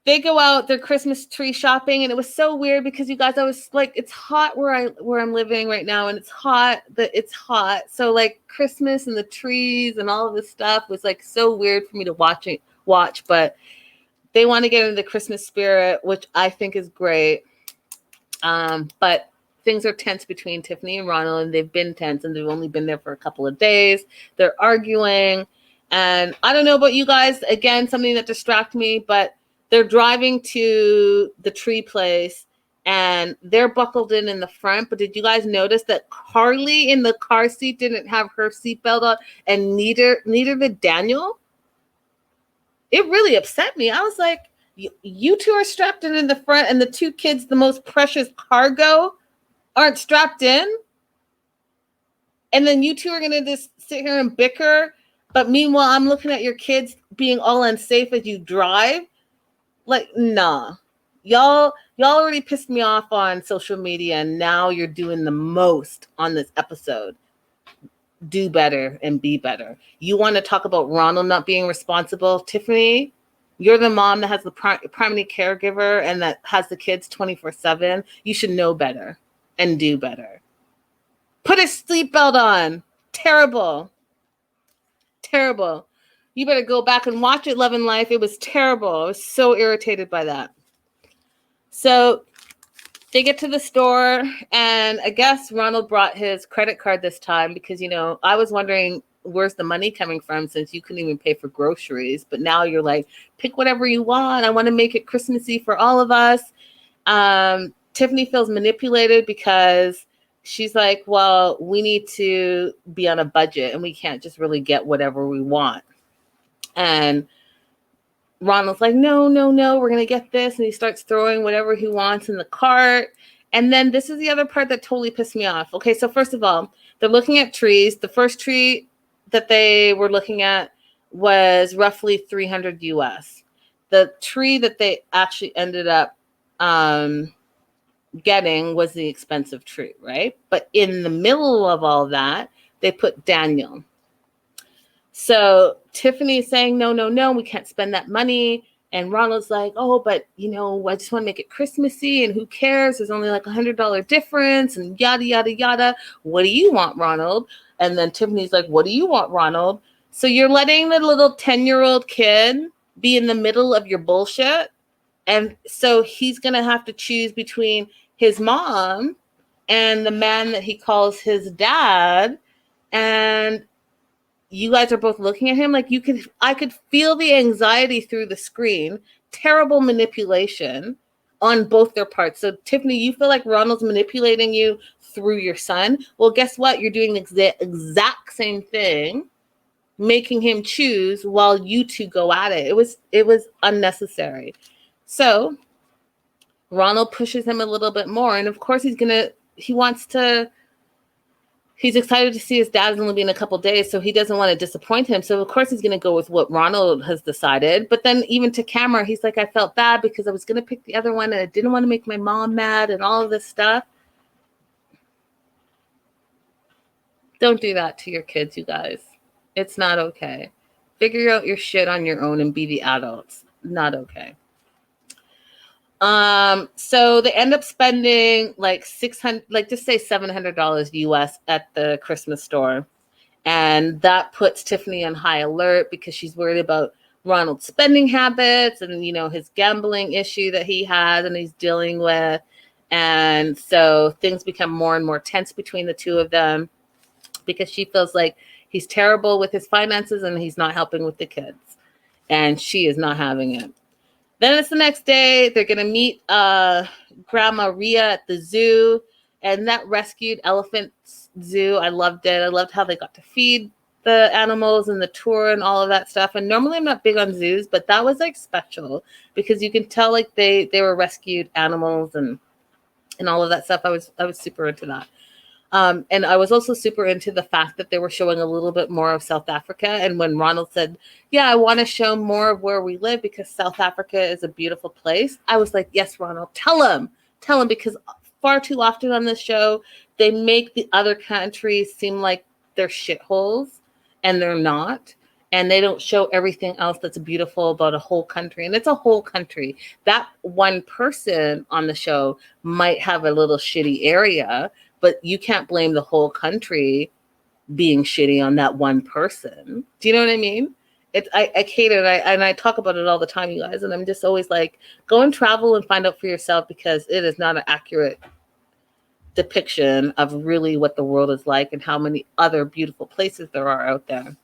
they go out their Christmas tree shopping, and it was so weird because you guys, I was like, it's hot where I'm living right now, and it's hot. So like Christmas and the trees and all of this stuff was like so weird for me to watch, but they want to get into the Christmas spirit, which I think is great. But things are tense between Tiffany and Ronald, and they've been tense, and they've only been there for a couple of days. They're arguing, and I don't know about you guys. Again, something that distracts me, but they're driving to the tree place, and they're buckled in the front. But did you guys notice that Carly in the car seat didn't have her seatbelt on, and neither did Daniel? It really upset me. I was like, you two are strapped in the front, and the two kids, the most precious cargo, aren't strapped in. And then you two are going to just sit here and bicker. But meanwhile, I'm looking at your kids being all unsafe as you drive. Like, nah. Y'all already pissed me off on social media, and now you're doing the most on this episode. Do better and be better. You want to talk about Ronald not being responsible? Tiffany, you're the mom that has the primary caregiver and that has the kids 24/7. You should know better and do better. Put a seatbelt on. Terrible. Terrible. You better go back and watch it, Love and Life. It was terrible. I was so irritated by that. So they get to the store, and I guess Ronald brought his credit card this time because, I was wondering, where's the money coming from since you couldn't even pay for groceries? But now you're like, pick whatever you want. I want to make it Christmassy for all of us. Tiffany feels manipulated because she's like, well, we need to be on a budget, and we can't just really get whatever we want. And Ronald's like, no, we're going to get this. And he starts throwing whatever he wants in the cart. And then this is the other part that totally pissed me off. Okay, so first of all, they're looking at trees. The first tree that they were looking at was roughly $300 US. The tree that they actually ended up getting was the expensive tree, right? But in the middle of all that, they put Daniel. So Tiffany is saying, no, we can't spend that money. And Ronald's like, oh, but, I just want to make it Christmassy, and who cares? There's only like $100 difference, and yada, yada, yada. What do you want, Ronald? And then Tiffany's like, what do you want, Ronald? So you're letting the little 10-year-old kid be in the middle of your bullshit. And so he's going to have to choose between his mom and the man that he calls his dad. And you guys are both looking at him like I could feel the anxiety through the screen. Terrible manipulation on both their parts. So Tiffany, you feel like Ronald's manipulating you through your son. Well, guess what? You're doing the exact same thing, making him choose while you two go at it. It was unnecessary. So Ronald pushes him a little bit more. And of course he's excited to see his dad's only be in a couple days, so he doesn't want to disappoint him. So of course he's going to go with what Ronald has decided. But then even to camera, he's like, I felt bad because I was going to pick the other one, and I didn't want to make my mom mad and all of this stuff. Don't do that to your kids, you guys. It's not okay. Figure out your shit on your own and be the adults. Not okay. So they end up spending like just say $700 US at the Christmas store. And that puts Tiffany on high alert because she's worried about Ronald's spending habits and, his gambling issue that he has and he's dealing with. And so things become more and more tense between the two of them because she feels like he's terrible with his finances and he's not helping with the kids. And she is not having it. Then it's the next day. They're going to meet Grandma Rhea at the zoo. And that rescued elephant zoo, I loved it. I loved how they got to feed the animals and the tour and all of that stuff. And normally I'm not big on zoos, but that was like special because you can tell like they were rescued animals and all of that stuff. I was super into that. And I was also super into the fact that they were showing a little bit more of South Africa. And when Ronald said, yeah, I want to show more of where we live because South Africa is a beautiful place, I was like, yes, Ronald, tell him, because far too often on this show, they make the other countries seem like they're shitholes and they're not. And they don't show everything else that's beautiful about a whole country. And it's a whole country. That one person on the show might have a little shitty area, but you can't blame the whole country being shitty on that one person. Do you know what I mean? I hate it. And I talk about it all the time, you guys. And I'm just always like, go and travel and find out for yourself, because it is not an accurate depiction of really what the world is like and how many other beautiful places there are out there.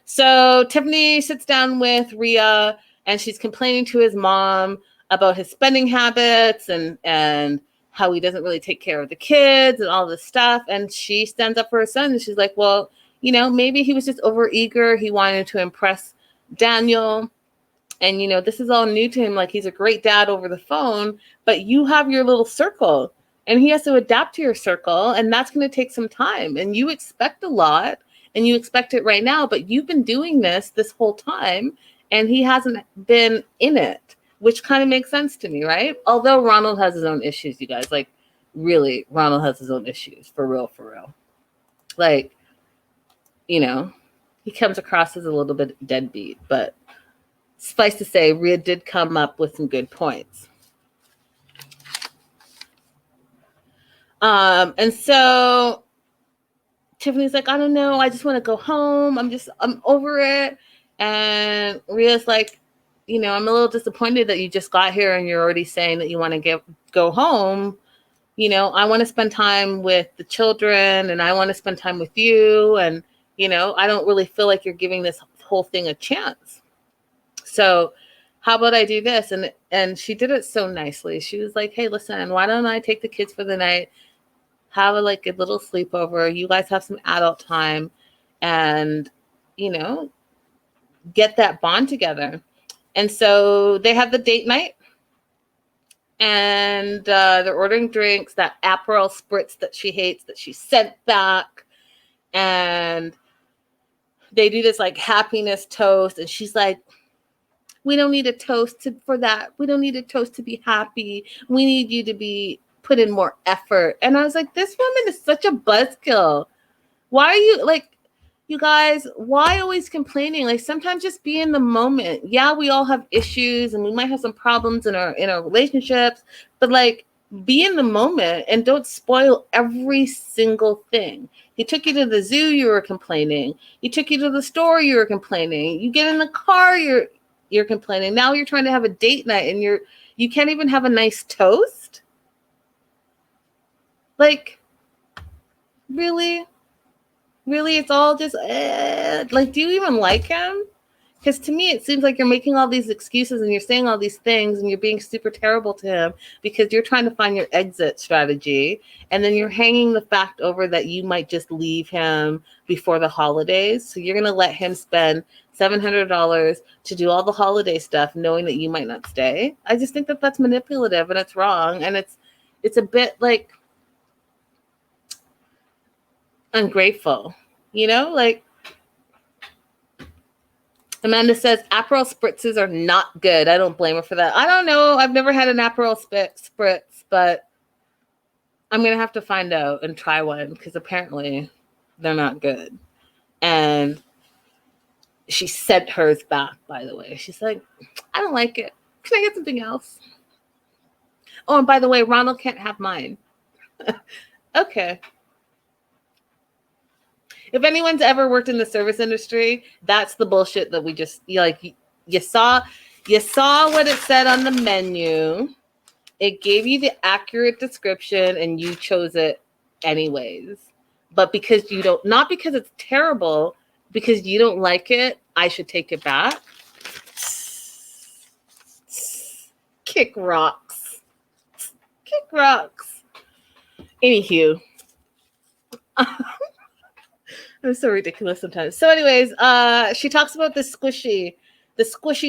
So Tiffany sits down with Rhea, and she's complaining to his mom about his spending habits and how he doesn't really take care of the kids and all this stuff. And she stands up for her son, and she's like, well, you know, maybe he was just overeager. He wanted to impress Daniel. And, you know, this is all new to him. Like, he's a great dad over the phone, but you have your little circle, and he has to adapt to your circle. And that's going to take some time. And you expect a lot. And you expect it right now, but you've been doing this whole time, and he hasn't been in it, which kind of makes sense to me, right? Although Ronald has his own issues, you guys. Like, really, Ronald has his own issues, for real. Like, you know, he comes across as a little bit deadbeat, but suffice to say, Rhea did come up with some good points. And so Tiffany's like, I don't know. I just want to go home. I'm over it. And Rhea's like, you know, I'm a little disappointed that you just got here and you're already saying that you want to go home. You know, I want to spend time with the children, and I want to spend time with you. And, you know, I don't really feel like you're giving this whole thing a chance. So how about I do this? And she did it so nicely. She was like, hey, listen, why don't I take the kids for the night? Have a little sleepover. You guys have some adult time, and, you know, get that bond together. And so they have the date night, and they're ordering drinks, that Aperol spritz that she hates, that she sent back. And they do this like happiness toast. And she's like, we don't need a toast for that. We don't need a toast to be happy. We need you to put in more effort. And I was like, this woman is such a buzzkill. Why are you, like, you guys, why always complaining? Like, sometimes just be in the moment. Yeah, we all have issues, and we might have some problems in our relationships, but like, be in the moment and don't spoil every single thing. He took you to the zoo, you were complaining. He took you to the store, you were complaining. You get in the car, you're complaining. Now you're trying to have a date night, and you can't even have a nice toast. Like, really? Really? It's all just, like, do you even like him? Because to me, it seems like you're making all these excuses and you're saying all these things and you're being super terrible to him because you're trying to find your exit strategy. And then you're hanging the fact over that you might just leave him before the holidays. So you're going to let him spend $700 to do all the holiday stuff, knowing that you might not stay. I just think that that's manipulative, and it's wrong. And it's a bit like ungrateful, you know, like Amanda says, Aperol spritzes are not good. I don't blame her for that. I don't know. I've never had an Aperol spritz, but I'm going to have to find out and try one, because apparently they're not good. And she sent hers back, by the way. She's like, I don't like it. Can I get something else? Oh, and by the way, Ronald can't have mine. Okay. If anyone's ever worked in the service industry, that's the bullshit that we just, you saw what it said on the menu. It gave you the accurate description and you chose it anyways. But because you don't, not because it's terrible, because you don't like it, I should take it back. Kick rocks. Kick rocks. Anywho. I'm so ridiculous sometimes. So anyways, she talks about the squishy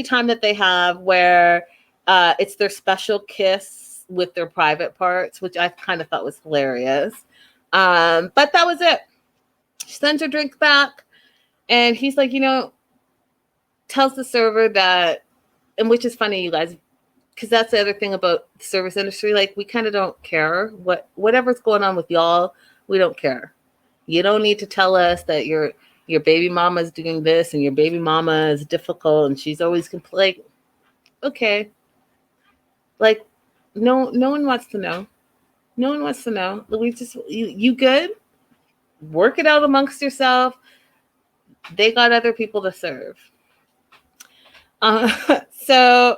time that they have where it's their special kiss with their private parts, which I kind of thought was hilarious. But that was it. She sends her drink back, and he's like, tells the server that, and which is funny, you guys, because that's the other thing about the service industry. Like, we kind of don't care whatever's going on with y'all. We don't care. You don't need to tell us that you're your baby mama is doing this and your baby mama is difficult and she's always like, okay. Like, no one wants to know. No one wants to know. We just, you good? Work it out amongst yourself. They got other people to serve. So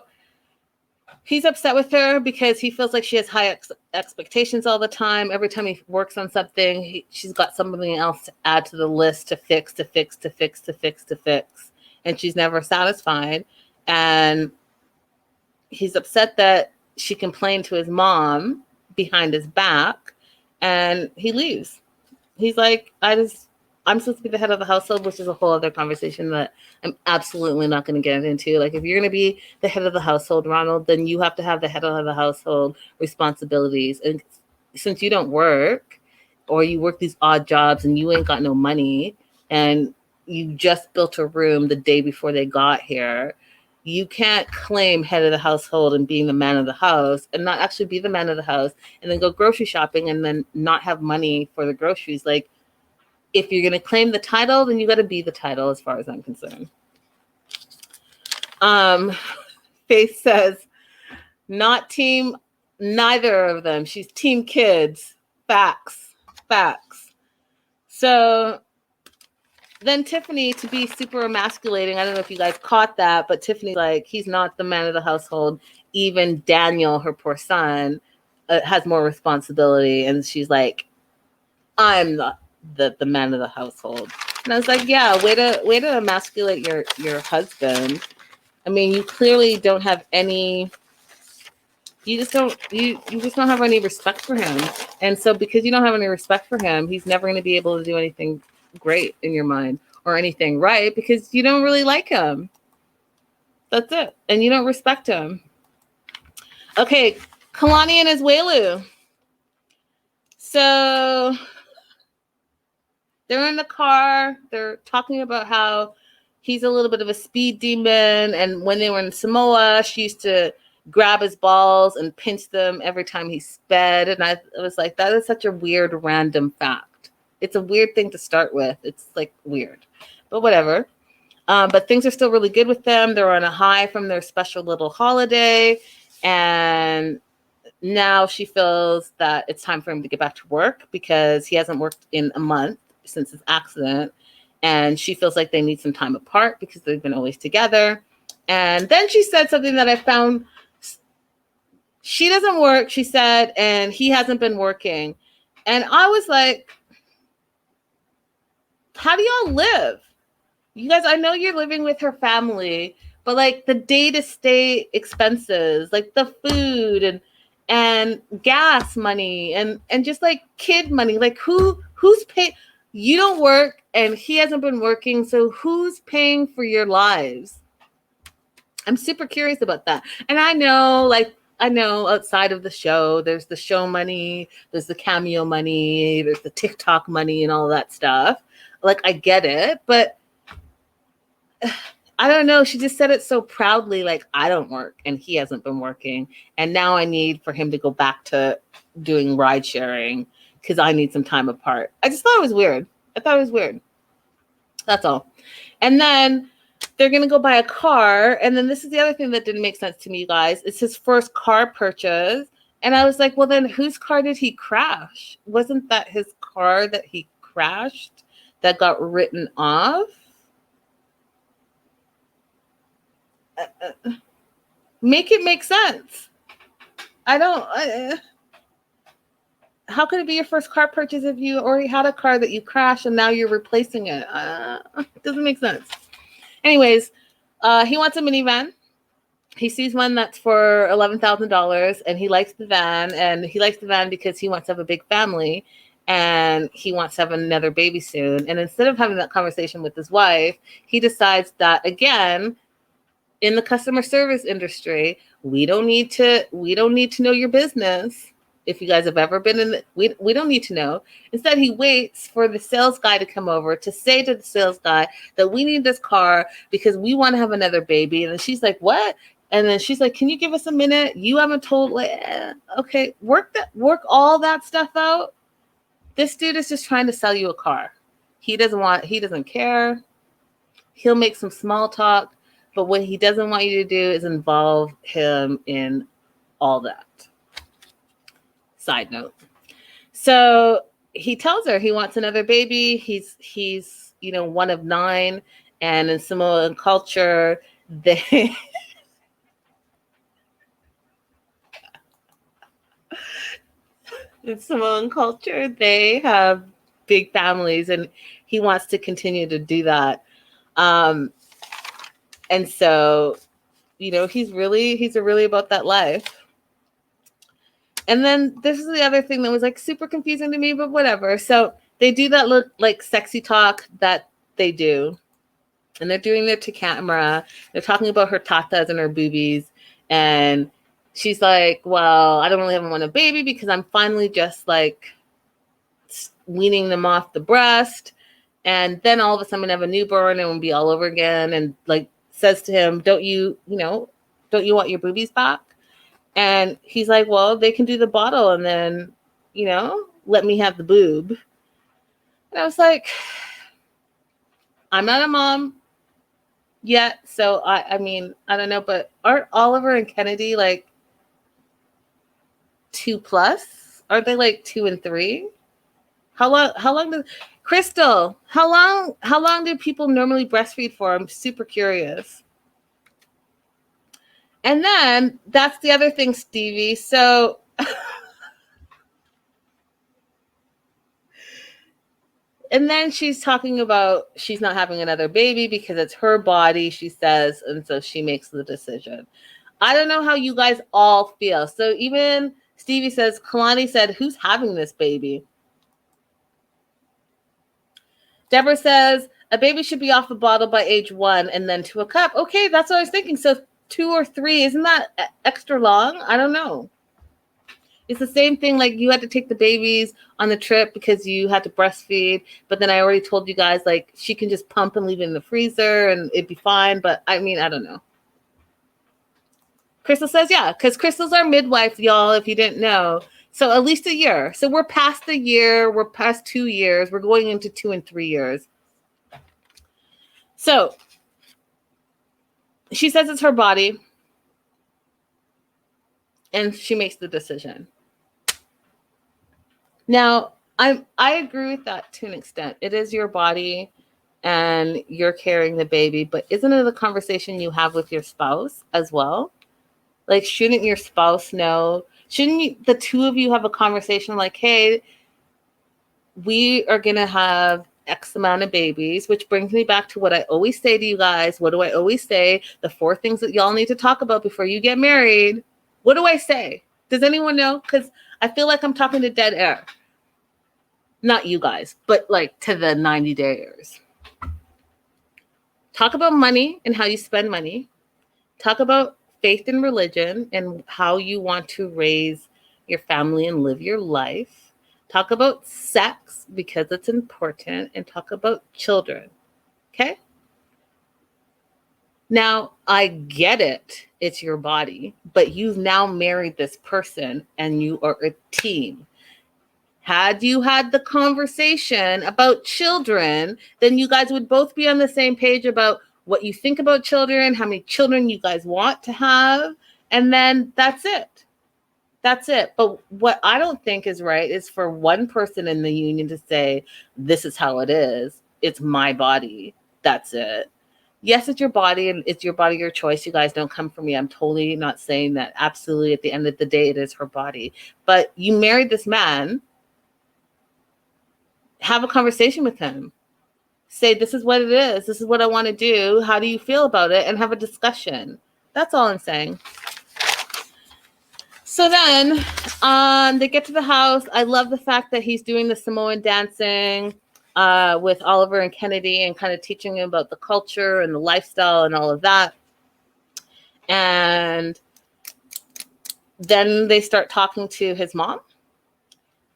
he's upset with her because he feels like she has high expectations all the time. Every time he works on something, she's got something else to add to the list to fix. And she's never satisfied. And he's upset that she complained to his mom behind his back, and he leaves. He's like, I'm supposed to be the head of the household, which is a whole other conversation that I'm absolutely not going to get into. Like, if you're going to be the head of the household, Ronald, then you have to have the head of the household responsibilities. And since you don't work, or you work these odd jobs and you ain't got no money, and you just built a room the day before they got here, you can't claim head of the household and being the man of the house and not actually be the man of the house and then go grocery shopping and then not have money for the groceries. Like, if you're going to claim the title, then you got to be the title as far as I'm concerned. Faith says, not team, neither of them. She's team kids. Facts. So then Tiffany, to be super emasculating, I don't know if you guys caught that, but Tiffany, like, he's not the man of the household. Even Daniel, her poor son, has more responsibility. And she's like, I'm the man of the household. And I was like, yeah, way to emasculate your husband. I mean, you clearly don't have any, you just don't have any respect for him. And so because you don't have any respect for him, he's never going to be able to do anything great in your mind or anything right, because you don't really like him. That's it. And you don't respect him. Okay, Kalani and Iswelu. So they're in the car. They're talking about how he's a little bit of a speed demon. And when they were in Samoa, she used to grab his balls and pinch them every time he sped. And I was like, that is such a weird, random fact. It's a weird thing to start with. It's like weird, but whatever. But things are still really good with them. They're on a high from their special little holiday. And now she feels that it's time for him to get back to work because he hasn't worked in a month since his accident. And she feels like they need some time apart because they've been always together. And then she said something that I found. She doesn't work, she said, and he hasn't been working. And I was like, how do y'all live? You guys, I know you're living with her family, but like the day-to-day expenses, like the food and gas money and just like kid money, like who's paying? You don't work and he hasn't been working, so who's paying for your lives? I'm super curious about that. And I know outside of the show, there's the show money, there's the cameo money, there's the TikTok money and all that stuff. Like, I get it, but I don't know. She just said it so proudly, like, I don't work and he hasn't been working. And now I need for him to go back to doing ride sharing because I need some time apart. I just thought it was weird. That's all. And then they're going to go buy a car. And then this is the other thing that didn't make sense to me, you guys. It's his first car purchase. And I was like, well, then whose car did he crash? Wasn't that his car that he crashed that got written off? Make it make sense. How could it be your first car purchase if you already had a car that you crashed and now you're replacing it? It doesn't make sense. Anyways, he wants a minivan. He sees one that's for $11,000 and he likes the van. And he likes the van because he wants to have a big family and he wants to have another baby soon. And instead of having that conversation with his wife, he decides that, again, in the customer service industry, we don't need to know your business. If you guys have ever been in we don't need to know. Instead, he waits for the sales guy to come over to say to the sales guy that we need this car because we want to have another baby. And then she's like, what? And then she's like, can you give us a minute? You haven't told, okay, work all that stuff out. This dude is just trying to sell you a car. He doesn't care. He'll make some small talk, but what he doesn't want you to do is involve him in all that. Side note. So he tells her he wants another baby. He's one of 9, and in Samoan culture, they in Samoan culture, they have big families, and he wants to continue to do that. And so, he's really about that life. And then this is the other thing that was like super confusing to me, but whatever. So they do that look like sexy talk that they do. And they're doing it to camera. They're talking about her tatas and her boobies. And she's like, well, I don't really want a baby because I'm finally just like weaning them off the breast. And then all of a sudden I'm gonna have a newborn and it'll be all over again. And like says to him, don't you want your boobies back? And he's like, well, they can do the bottle and then, let me have the boob. And I was like, I'm not a mom yet. So I mean, I don't know, but aren't Oliver and Kennedy like 2+? Aren't they like 2 and 3? How long does Crystal, how long do people normally breastfeed for? I'm super curious. And then that's the other thing, Stevie. So and then she's talking about she's not having another baby because it's her body, she says, and so she makes the decision. I don't know how you guys all feel. So even Stevie says, Kalani said, who's having this baby? Deborah says, a baby should be off a bottle by age 1 and then to a cup. Okay, that's what I was thinking. So 2 or 3, isn't that extra long? I don't know. It's the same thing like you had to take the babies on the trip because you had to breastfeed. But then I already told you guys, like, she can just pump and leave it in the freezer and it'd be fine. But I mean, I don't know. Crystal says, yeah, because Crystal's our midwife, y'all, if you didn't know. So at least a year. So we're past the year. We're past 2 years. We're going into 2 and 3 years. So she says it's her body. And she makes the decision. Now, I agree with that to an extent. It is your body and you're carrying the baby, but isn't it a conversation you have with your spouse as well? Like, shouldn't your spouse know? Shouldn't the two of you have a conversation like, hey, we are going to have X amount of babies, which brings me back to what I always say to you guys. What do I always say? The 4 things that y'all need to talk about before you get married. What do I say? Does anyone know? Because I feel like I'm talking to dead air. Not you guys, but like to the 90-dayers. Talk about money and how you spend money. Talk about faith and religion and how you want to raise your family and live your life. Talk about sex because it's important, and talk about children. Okay? Now, I get it. It's your body, but you've now married this person and you are a team. Had you had the conversation about children, then you guys would both be on the same page about what you think about children, how many children you guys want to have, and then that's it. That's it. But what I don't think is right is for one person in the union to say, this is how it is. It's my body. That's it. Yes, it's your body and it's your body, your choice. You guys don't come for me. I'm totally not saying that. Absolutely. At the end of the day, it is her body. But you married this man. Have a conversation with him. Say, this is what it is. This is what I want to do. How do you feel about it? And have a discussion. That's all I'm saying. So then they get to the house. I love the fact that he's doing the Samoan dancing with Oliver and Kennedy and kind of teaching him about the culture and the lifestyle and all of that. And then they start talking to his mom.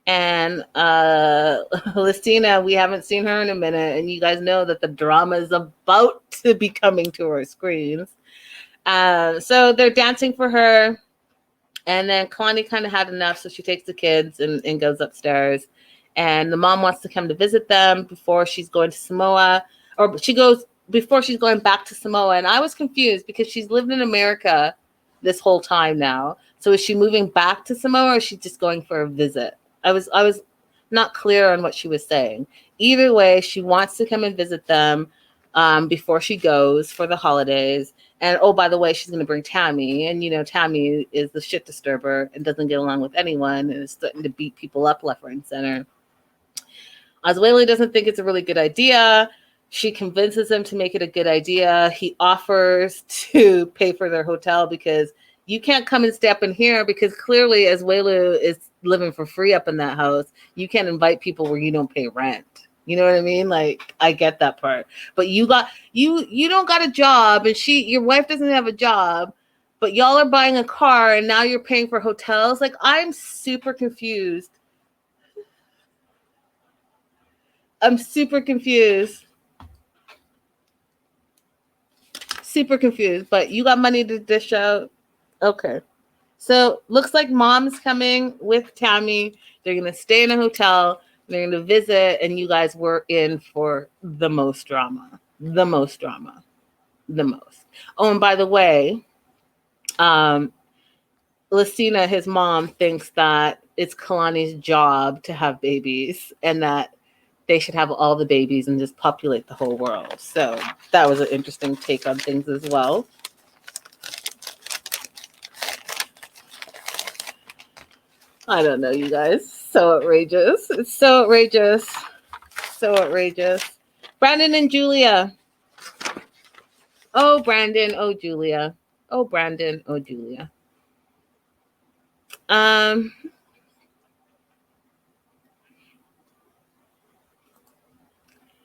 And Listina, we haven't seen her in a minute. And you guys know that the drama is about to be coming to our screens. So they're dancing for her. And then Kalani kind of had enough. So she takes the kids and goes upstairs. and the mom wants to come to visit them before she's going to Samoa, or she goes before she's going back to Samoa. And I was confused because she's lived in America this whole time now. So is she moving back to Samoa, or is she just going for a visit? I was not clear on what she was saying. Either way, she wants to come and visit them before she goes for the holidays. And oh, by the way, she's going to bring Tammy. And, you know, Tammy is the shit disturber and doesn't get along with anyone and is starting to beat people up left, right, and center. Azuela doesn't think it's a really good idea. She convinces him to make it a good idea. He offers to pay for their hotel because you can't come and stay up in here, because clearly Azuela is living for free up in that house. You can't invite people where you don't pay rent. You know what I mean? Like, I get that part. But you don't got a job, and your wife doesn't have a job, but y'all are buying a car and now you're paying for hotels. Like, I'm super confused. Super confused, but you got money to dish out. Okay. So looks like mom's coming with Tammy. They're going to stay in a hotel. They're going to visit, and you guys were in for the most drama. The most. Oh, and by the way, Lucina, his mom, thinks that it's Kalani's job to have babies and that they should have all the babies and just populate the whole world. So that was an interesting take on things as well. I don't know, you guys. So outrageous. It's so outrageous. So outrageous. Brandon and Julia. Oh, Brandon. Oh, Julia. Oh, Brandon. Oh, Julia.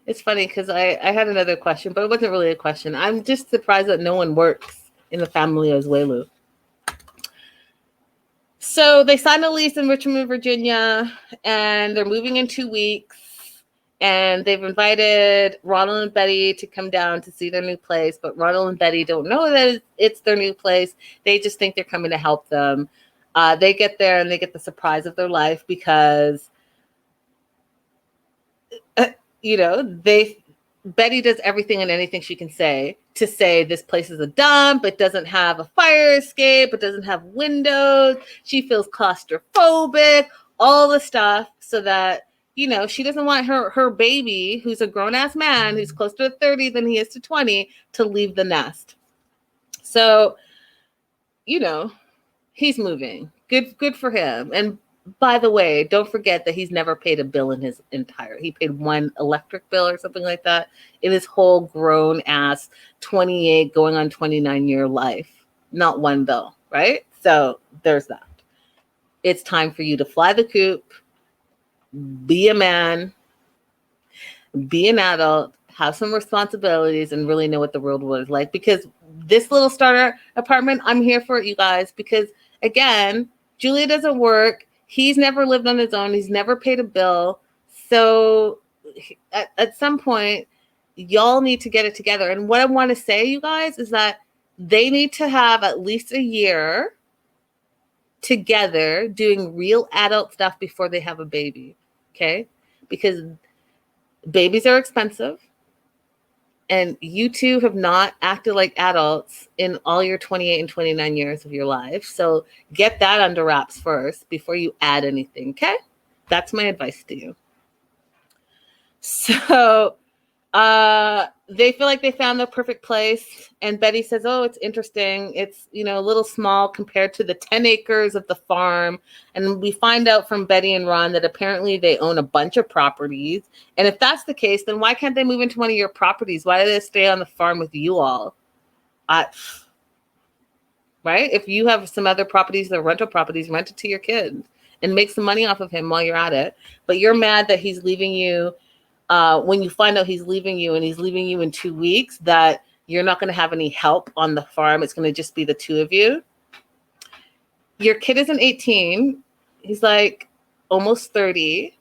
It's funny because I had another question, but it wasn't really a question. I'm just surprised that no one works in the family of Azuelu. So they signed a lease in Richmond, Virginia, and they're moving in 2 weeks. And they've invited Ronald and Betty to come down to see their new place. But Ronald and Betty don't know that it's their new place. They just think they're coming to help them. They get there and they get the surprise of their life because, Betty does everything and anything she can say to say this place is a dump. It doesn't have a fire escape. It doesn't have windows. She feels claustrophobic, all the stuff, so that, she doesn't want her baby, who's a grown-ass man, who's closer to 30 than he is to 20, to leave the nest. So, he's moving. Good for him. And by the way, don't forget that he's never paid a bill he paid one electric bill or something like that in his whole grown ass 28 going on 29-year life. Not one bill, right? So there's that. It's time for you to fly the coop, be a man, be an adult, have some responsibilities, and really know what the world was like. Because this little starter apartment, I'm here for it, you guys, because again, Julia doesn't work. He's never lived on his own. He's never paid a bill. So at some point, y'all need to get it together. And what I want to say, you guys, is that they need to have at least a year together doing real adult stuff before they have a baby. Okay? Because babies are expensive. And you two have not acted like adults in all your 28 and 29 years of your life. So get that under wraps first before you add anything, okay? That's my advice to you. So they feel like they found their perfect place. And Betty says, oh, it's interesting. It's, a little small compared to the 10 acres of the farm. And we find out from Betty and Ron that apparently they own a bunch of properties. And if that's the case, then why can't they move into one of your properties? Why do they stay on the farm with you all? Right? If you have some other properties, the rental properties, rent it to your kids and make some money off of him while you're at it. But you're mad that he's leaving you. When you find out he's leaving you and he's leaving you in 2 weeks, that you're not going to have any help on the farm. It's going to just be the two of you. Your kid isn't 18. He's like almost 30.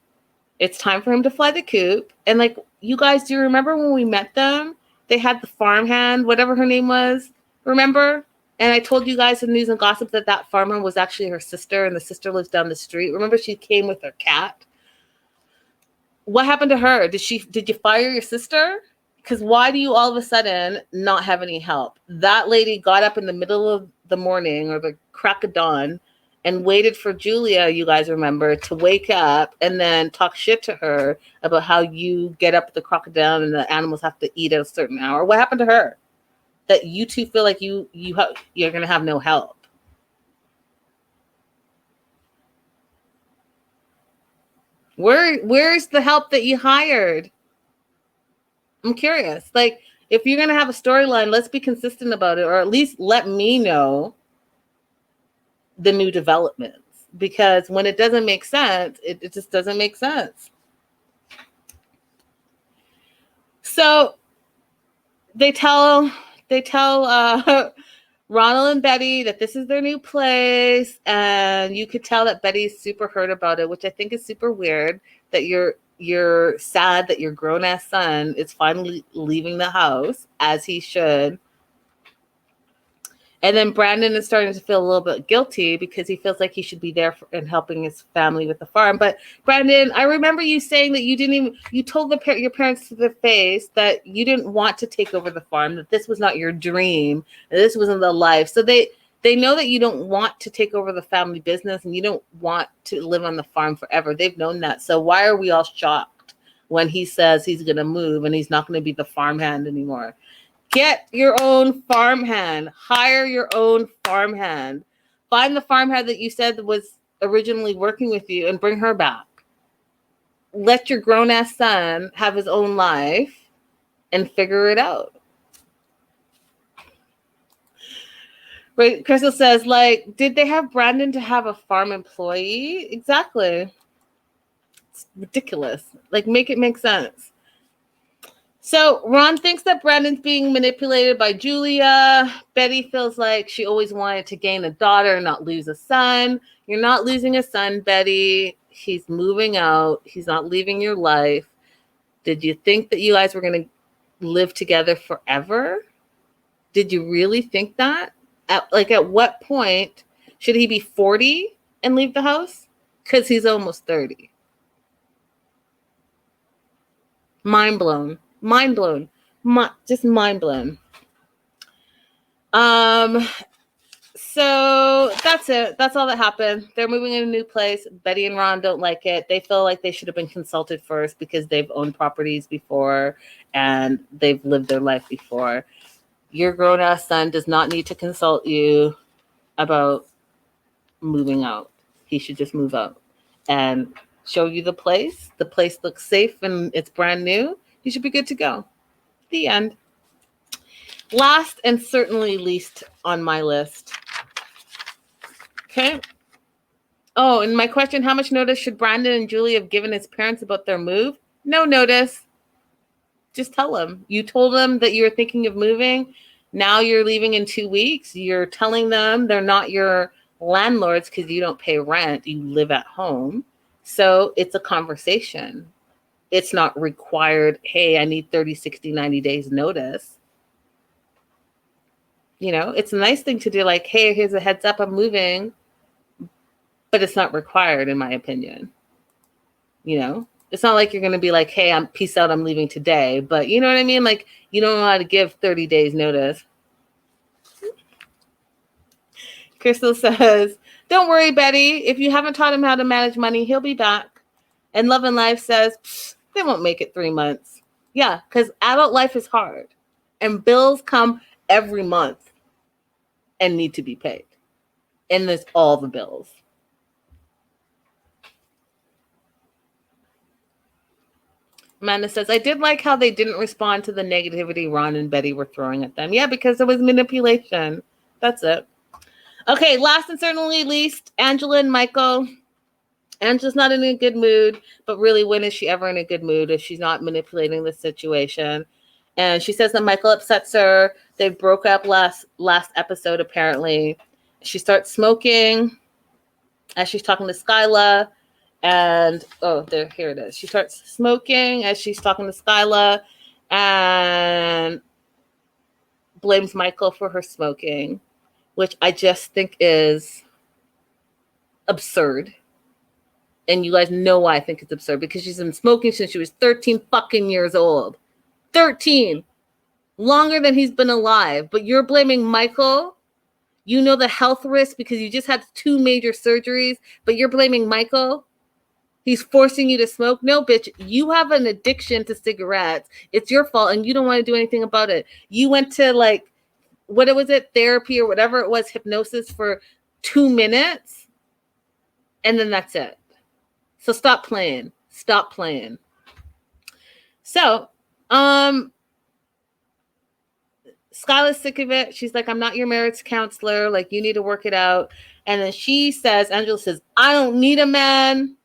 It's time for him to fly the coop. And like, you guys, do you remember when we met them? They had the farmhand, whatever her name was. Remember? And I told you guys in News and Gossip that farmer was actually her sister, and the sister lives down the street. Remember, she came with her cat. What happened to her? Did you fire your sister? Because why do you all of a sudden not have any help? That lady got up in the middle of the morning or the crack of dawn and waited for Julia, you guys remember, to wake up and then talk shit to her about how you get up at the crack of dawn and the animals have to eat at a certain hour. What happened to her? That you two feel like you're going to have no help. Where's the help that you hired? I'm curious. Like, if you're going to have a storyline, let's be consistent about it, or at least let me know the new developments. Because when it doesn't make sense, it just doesn't make sense. So they tell Ronald and Betty that this is their new place, and you could tell that Betty's super hurt about it, which I think is super weird, that you're sad that your grown-ass son is finally leaving the house, as he should. And then Brandon is starting to feel a little bit guilty because he feels like he should be there and helping his family with the farm. But Brandon, I remember you saying that you told your parents to their face that you didn't want to take over the farm, that this was not your dream, that this wasn't the life. So they know that you don't want to take over the family business and you don't want to live on the farm forever. They've known that. So why are we all shocked when he says he's going to move and he's not going to be the farmhand anymore? Get your own farmhand. Hire your own farmhand. Find the farmhand that you said was originally working with you and bring her back. Let your grown-ass son have his own life and figure it out. Right? Crystal says, like, did they have Brandon to have a farm employee? Exactly. It's ridiculous. Like, make it make sense. So Ron thinks that Brandon's being manipulated by Julia. Betty feels like she always wanted to gain a daughter and not lose a son. You're not losing a son, Betty. He's moving out. He's not leaving your life. Did you think that you guys were going to live together forever? Did you really think that? At what point should he be 40 and leave the house? Because he's almost 30. Mind blown. Mind blown. Just mind blown. So that's it. That's all that happened. They're moving in a new place. Betty and Ron don't like it. They feel like they should have been consulted first because they've owned properties before and they've lived their life before. Your grown-ass son does not need to consult you about moving out. He should just move out and show you the place. The place looks safe and it's brand new. You should be good to go. The end. Last and certainly least on my list. Okay. Oh, and my question, how much notice should Brandon and Julie have given his parents about their move? No notice. Just tell them. You told them that you were thinking of moving. Now you're leaving in 2 weeks. You're telling them they're not your landlords because you don't pay rent. You live at home. So it's a conversation. It's not required, hey, I need 30, 60, 90 days notice. You know, it's a nice thing to do, like, hey, here's a heads up, I'm moving. But it's not required, in my opinion. You know, it's not like you're going to be like, hey, peace out, I'm leaving today. But you know what I mean? Like, you don't know how to give 30 days notice. Crystal says, don't worry, Betty. If you haven't taught him how to manage money, he'll be back. And Love and Life says, they won't make it 3 months. Yeah, because adult life is hard. And bills come every month and need to be paid. And there's all the bills. Amanda says, I did like how they didn't respond to the negativity Ron and Betty were throwing at them. Yeah, because it was manipulation. That's it. Okay, last and certainly least, Angela and Michael. Angela's not in a good mood, but really, when is she ever in a good mood if she's not manipulating the situation? And she says that Michael upsets her. They broke up last episode, apparently. She starts smoking as she's talking to Skyla. And, here it is. She starts smoking as she's talking to Skyla and blames Michael for her smoking, which I just think is absurd. And you guys know why I think it's absurd, because she's been smoking since she was 13 fucking years old. 13. Longer than he's been alive. But you're blaming Michael. You know the health risk because you just had 2 major surgeries, but you're blaming Michael. He's forcing you to smoke. No, bitch, you have an addiction to cigarettes. It's your fault, and you don't want to do anything about it. You went to, like, what was it, therapy or whatever it was, hypnosis for 2 minutes, and then that's it. So stop playing. Stop playing. So, Skyla's sick of it. She's like, I'm not your marriage counselor. Like, you need to work it out. And then she says, Angela says, I don't need a man.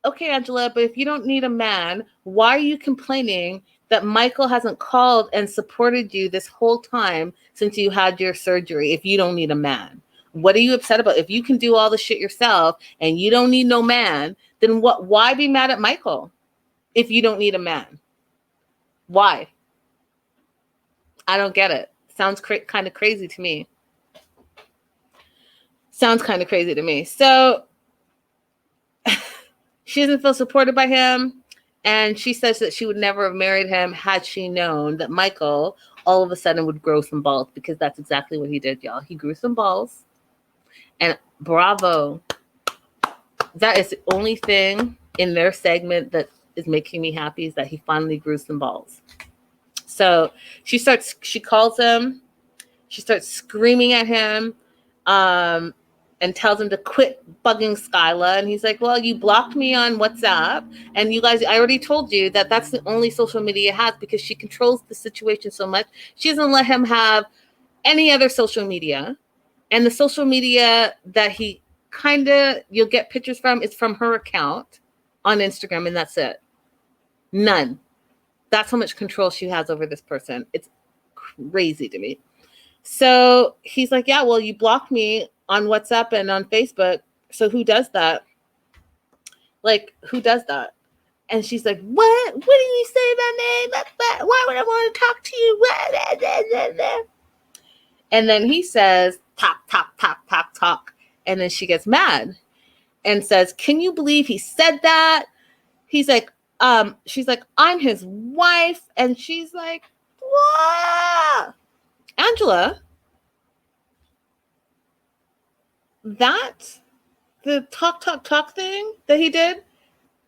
Okay, Angela, but if you don't need a man, why are you complaining that Michael hasn't called and supported you this whole time since you had your surgery if you don't need a man? What are you upset about? If you can do all the shit yourself and you don't need no man, then what? Why be mad at Michael if you don't need a man? Why? I don't get it. Sounds kind of crazy to me. Sounds kind of crazy to me. So she doesn't feel supported by him. And she says that she would never have married him had she known that Michael all of a sudden would grow some balls, because that's exactly what he did, y'all. He grew some balls. And bravo. That is the only thing in their segment that is making me happy, is that he finally grew some balls. So she calls him, she starts screaming at him, and tells him to quit bugging Skyla. And he's like, well, you blocked me on WhatsApp. And you guys, I already told you that that's the only social media he has, because she controls the situation so much. She doesn't let him have any other social media. And the social media that he you'll get pictures from is from her account on Instagram, and that's it. None. That's how much control she has over this person. It's crazy to me. So he's like, yeah, well, you blocked me on WhatsApp and on Facebook. So who does that? Like, who does that? And she's like, what? What did you say about me? Why would I want to talk to you? And then he says, talk. And then she gets mad and says, can you believe he said that? He's like, she's like, I'm his wife. And she's like, what? Angela, the talk thing that he did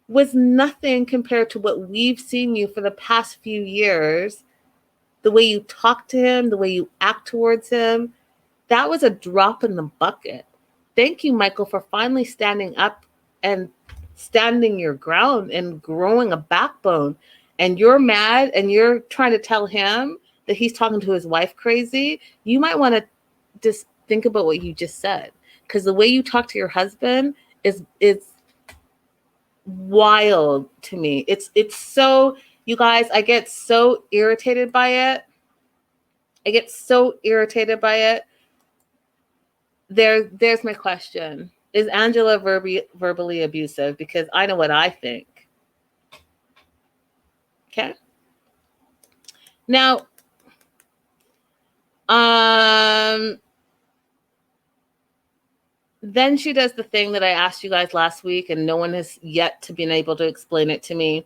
was nothing compared to what we've seen you for the past few years. The way you talk to him, the way you act towards him, that was a drop in the bucket. Thank you, Michael, for finally standing up and standing your ground and growing a backbone. And you're mad and you're trying to tell him that he's talking to his wife crazy. You might want to just think about what you just said, because the way you talk to your husband is wild to me. It's so, you guys, I get so irritated by it. There's my question. Is Angela verbally abusive? Because I know what I think. Okay. Now, then she does the thing that I asked you guys last week, and no one has yet to been able to explain it to me.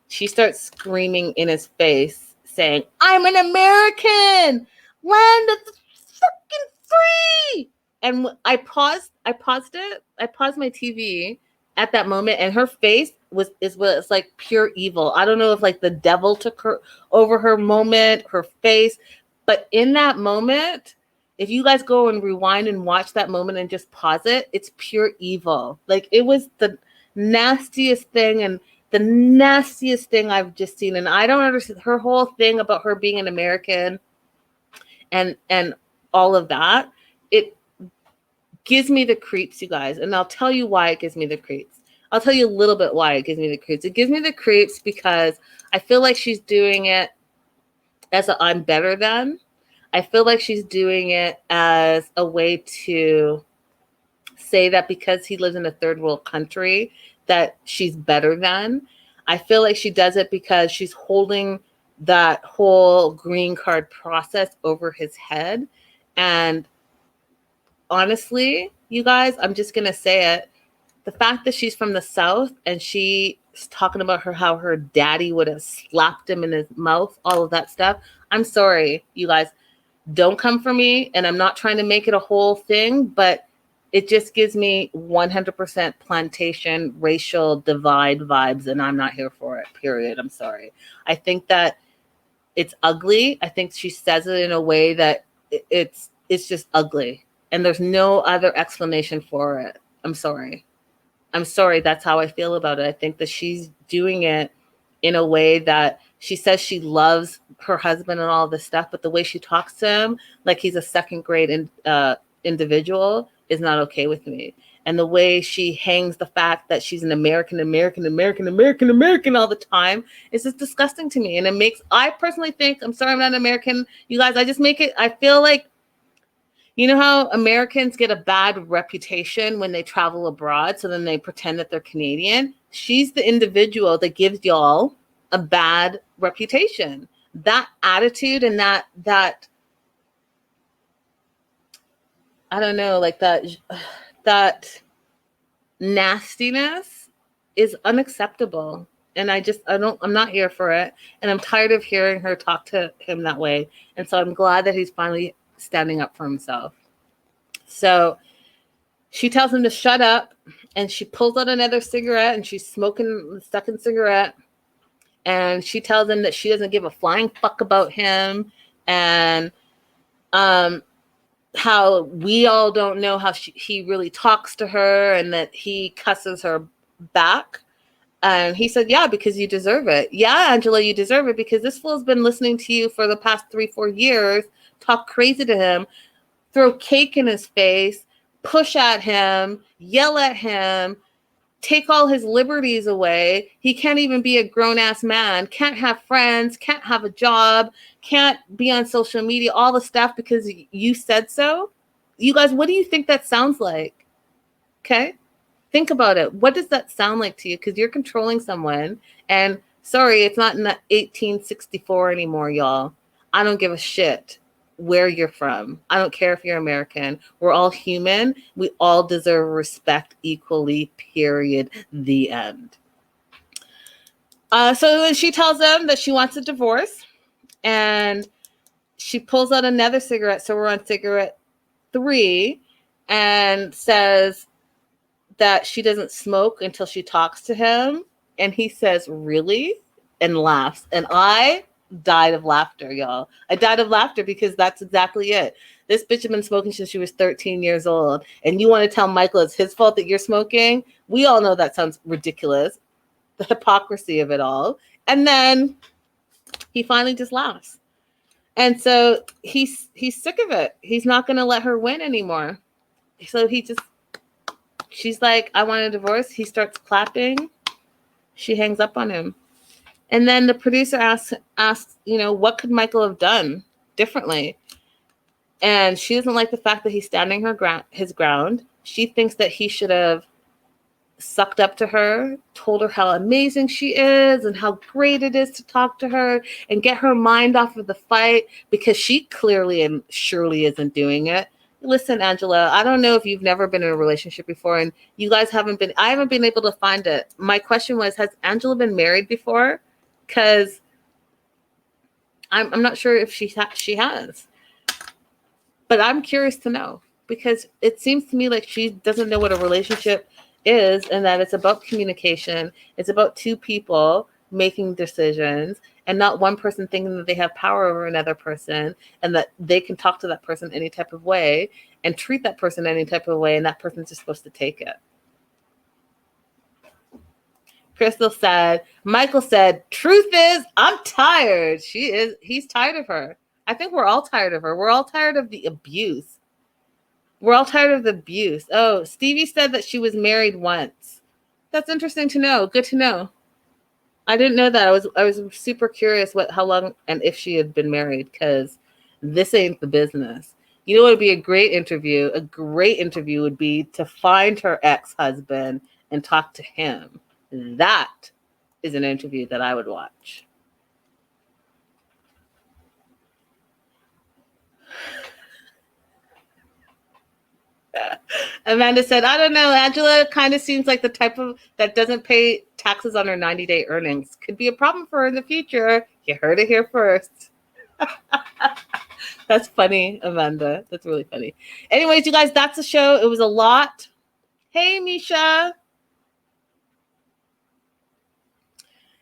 She starts screaming in his face, saying, I'm an American! Land of the fucking free! And I paused it. I paused my TV at that moment, and her face is like pure evil. I don't know if like the devil took her over her moment, her face, but in that moment, if you guys go and rewind and watch that moment and just pause it, it's pure evil. Like, it was the nastiest thing and the nastiest thing I've just seen. And I don't understand her whole thing about her being an American and all of that. It gives me the creeps, you guys. And I'll tell you why it gives me the creeps. I'll tell you a little bit why it gives me the creeps. It gives me the creeps because I feel like she's doing it as a I'm better than. I feel like she's doing it as a way to say that because he lives in a third world country that she's better than. I feel like she does it because she's holding that whole green card process over his head. And honestly, you guys, I'm just going to say it. the fact that she's from the South and she's talking about how her daddy would have slapped him in his mouth, all of that stuff. I'm sorry, you guys, don't come for me. And I'm not trying to make it a whole thing, but it just gives me 100% plantation racial divide vibes, and I'm not here for it, period. I'm sorry. I think that it's ugly. I think she says it in a way that it's just ugly. And there's no other explanation for it. I'm sorry. I'm sorry. That's how I feel about it. I think that she's doing it in a way that she says she loves her husband and all this stuff, but the way she talks to him, like he's a second grade individual, is not okay with me. And the way she hangs the fact that she's an American all the time is just disgusting to me. And it makes, I personally think, I'm sorry I'm not American, you guys, I just make it, I feel like, you know how Americans get a bad reputation when they travel abroad, so then they pretend that they're Canadian? She's the individual that gives y'all a bad reputation. That attitude and that I don't know, like that nastiness is unacceptable. And I'm not here for it. And I'm tired of hearing her talk to him that way. And so I'm glad that he's finally standing up for himself. So she tells him to shut up, and she pulls out another cigarette, and she's smoking the second cigarette. And she tells him that she doesn't give a flying fuck about him. And how we all don't know how he really talks to her, and that he cusses her back. And he said, yeah, because you deserve it. Yeah, Angela, you deserve it, because this fool's been listening to you for the past 3-4 years, talk crazy to him, throw cake in his face, push at him, yell at him, take all his liberties away. He can't even be a grown-ass man, can't have friends, can't have a job, can't be on social media, all the stuff because you said so. You guys, what do you think that sounds like? Okay? Think about it. What does that sound like to you? Because you're controlling someone. And sorry, it's not in 1864 anymore, y'all. I don't give a shit where you're from. I don't care if you're American. We're all human. We all deserve respect equally, period. The end. So then she tells them that she wants a divorce, and she pulls out another cigarette. So we're on cigarette 3, and says that she doesn't smoke until she talks to him. And he says, really? And laughs. And I died of laughter, y'all. I died of laughter because that's exactly it. This bitch has been smoking since she was 13 years old. And you want to tell Michael it's his fault that you're smoking? We all know that sounds ridiculous. The hypocrisy of it all. And then he finally just laughs. And so he's sick of it. He's not going to let her win anymore. So she's like, I want a divorce. He starts clapping. She hangs up on him. And then the producer asks, what could Michael have done differently? And she doesn't like the fact that he's standing his ground. She thinks that he should have sucked up to her, told her how amazing she is and how great it is to talk to her and get her mind off of the fight, because she clearly and surely isn't doing it. Listen, Angela, I don't know if you've never been in a relationship before, and you guys I haven't been able to find it. My question was, has Angela been married before? Because I'm not sure if she has. But I'm curious to know, because it seems to me like she doesn't know what a relationship is, and that it's about communication. It's about two people making decisions, and not one person thinking that they have power over another person, and that they can talk to that person any type of way and treat that person any type of way, and that person's just supposed to take it. Crystal said, Michael said, truth is, I'm tired. He's tired of her. I think we're all tired of her. We're all tired of the abuse. Oh, Stevie said that she was married once. That's interesting to know. Good to know. I didn't know that. I was super curious how long and if she had been married, because this ain't the business. You know what would be a great interview? A great interview would be to find her ex-husband and talk to him. That is an interview that I would watch. Amanda said, I don't know. Angela kind of seems like the type of that doesn't pay taxes on her 90-day earnings. Could be a problem for her in the future. You heard it here first. That's funny, Amanda. That's really funny. Anyways, you guys, that's the show. It was a lot. Hey, Misha.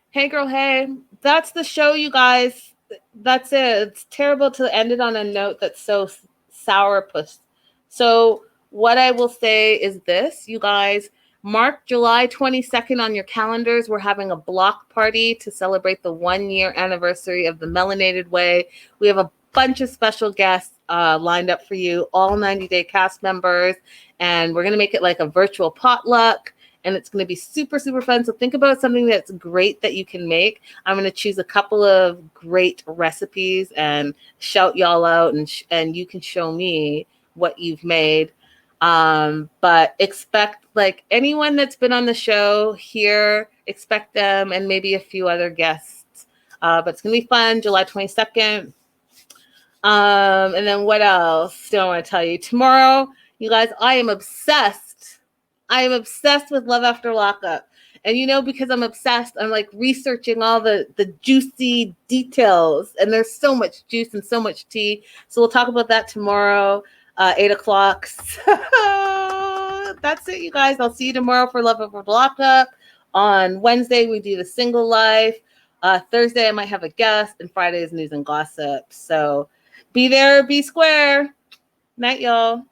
Hey, girl. Hey. That's the show, you guys. That's it. It's terrible to end it on a note that's so sourpuss. So what I will say is this, you guys, mark July 22nd on your calendars. We're having a block party to celebrate the 1-year anniversary of the Melanated Way. We have a bunch of special guests lined up for you, all 90-day cast members, and we're going to make it like a virtual potluck. And it's going to be super, super fun. So think about something that's great that you can make. I'm going to choose a couple of great recipes and shout y'all out, and you can show me what you've made. But expect, like, anyone that's been on the show here, expect them and maybe a few other guests. But it's going to be fun, July 22nd. And then what else do I want to tell you? Tomorrow, you guys, I am obsessed with Love After Lockup. And, you know, because I'm obsessed, I'm like researching all the juicy details. And there's so much juice and so much tea. So we'll talk about that tomorrow, 8 o'clock. That's it, you guys. I'll see you tomorrow for Love After Lockup. On Wednesday, we do the Single Life. Thursday, I might have a guest. And Friday is News and Gossip. So be there, be square. Night, y'all.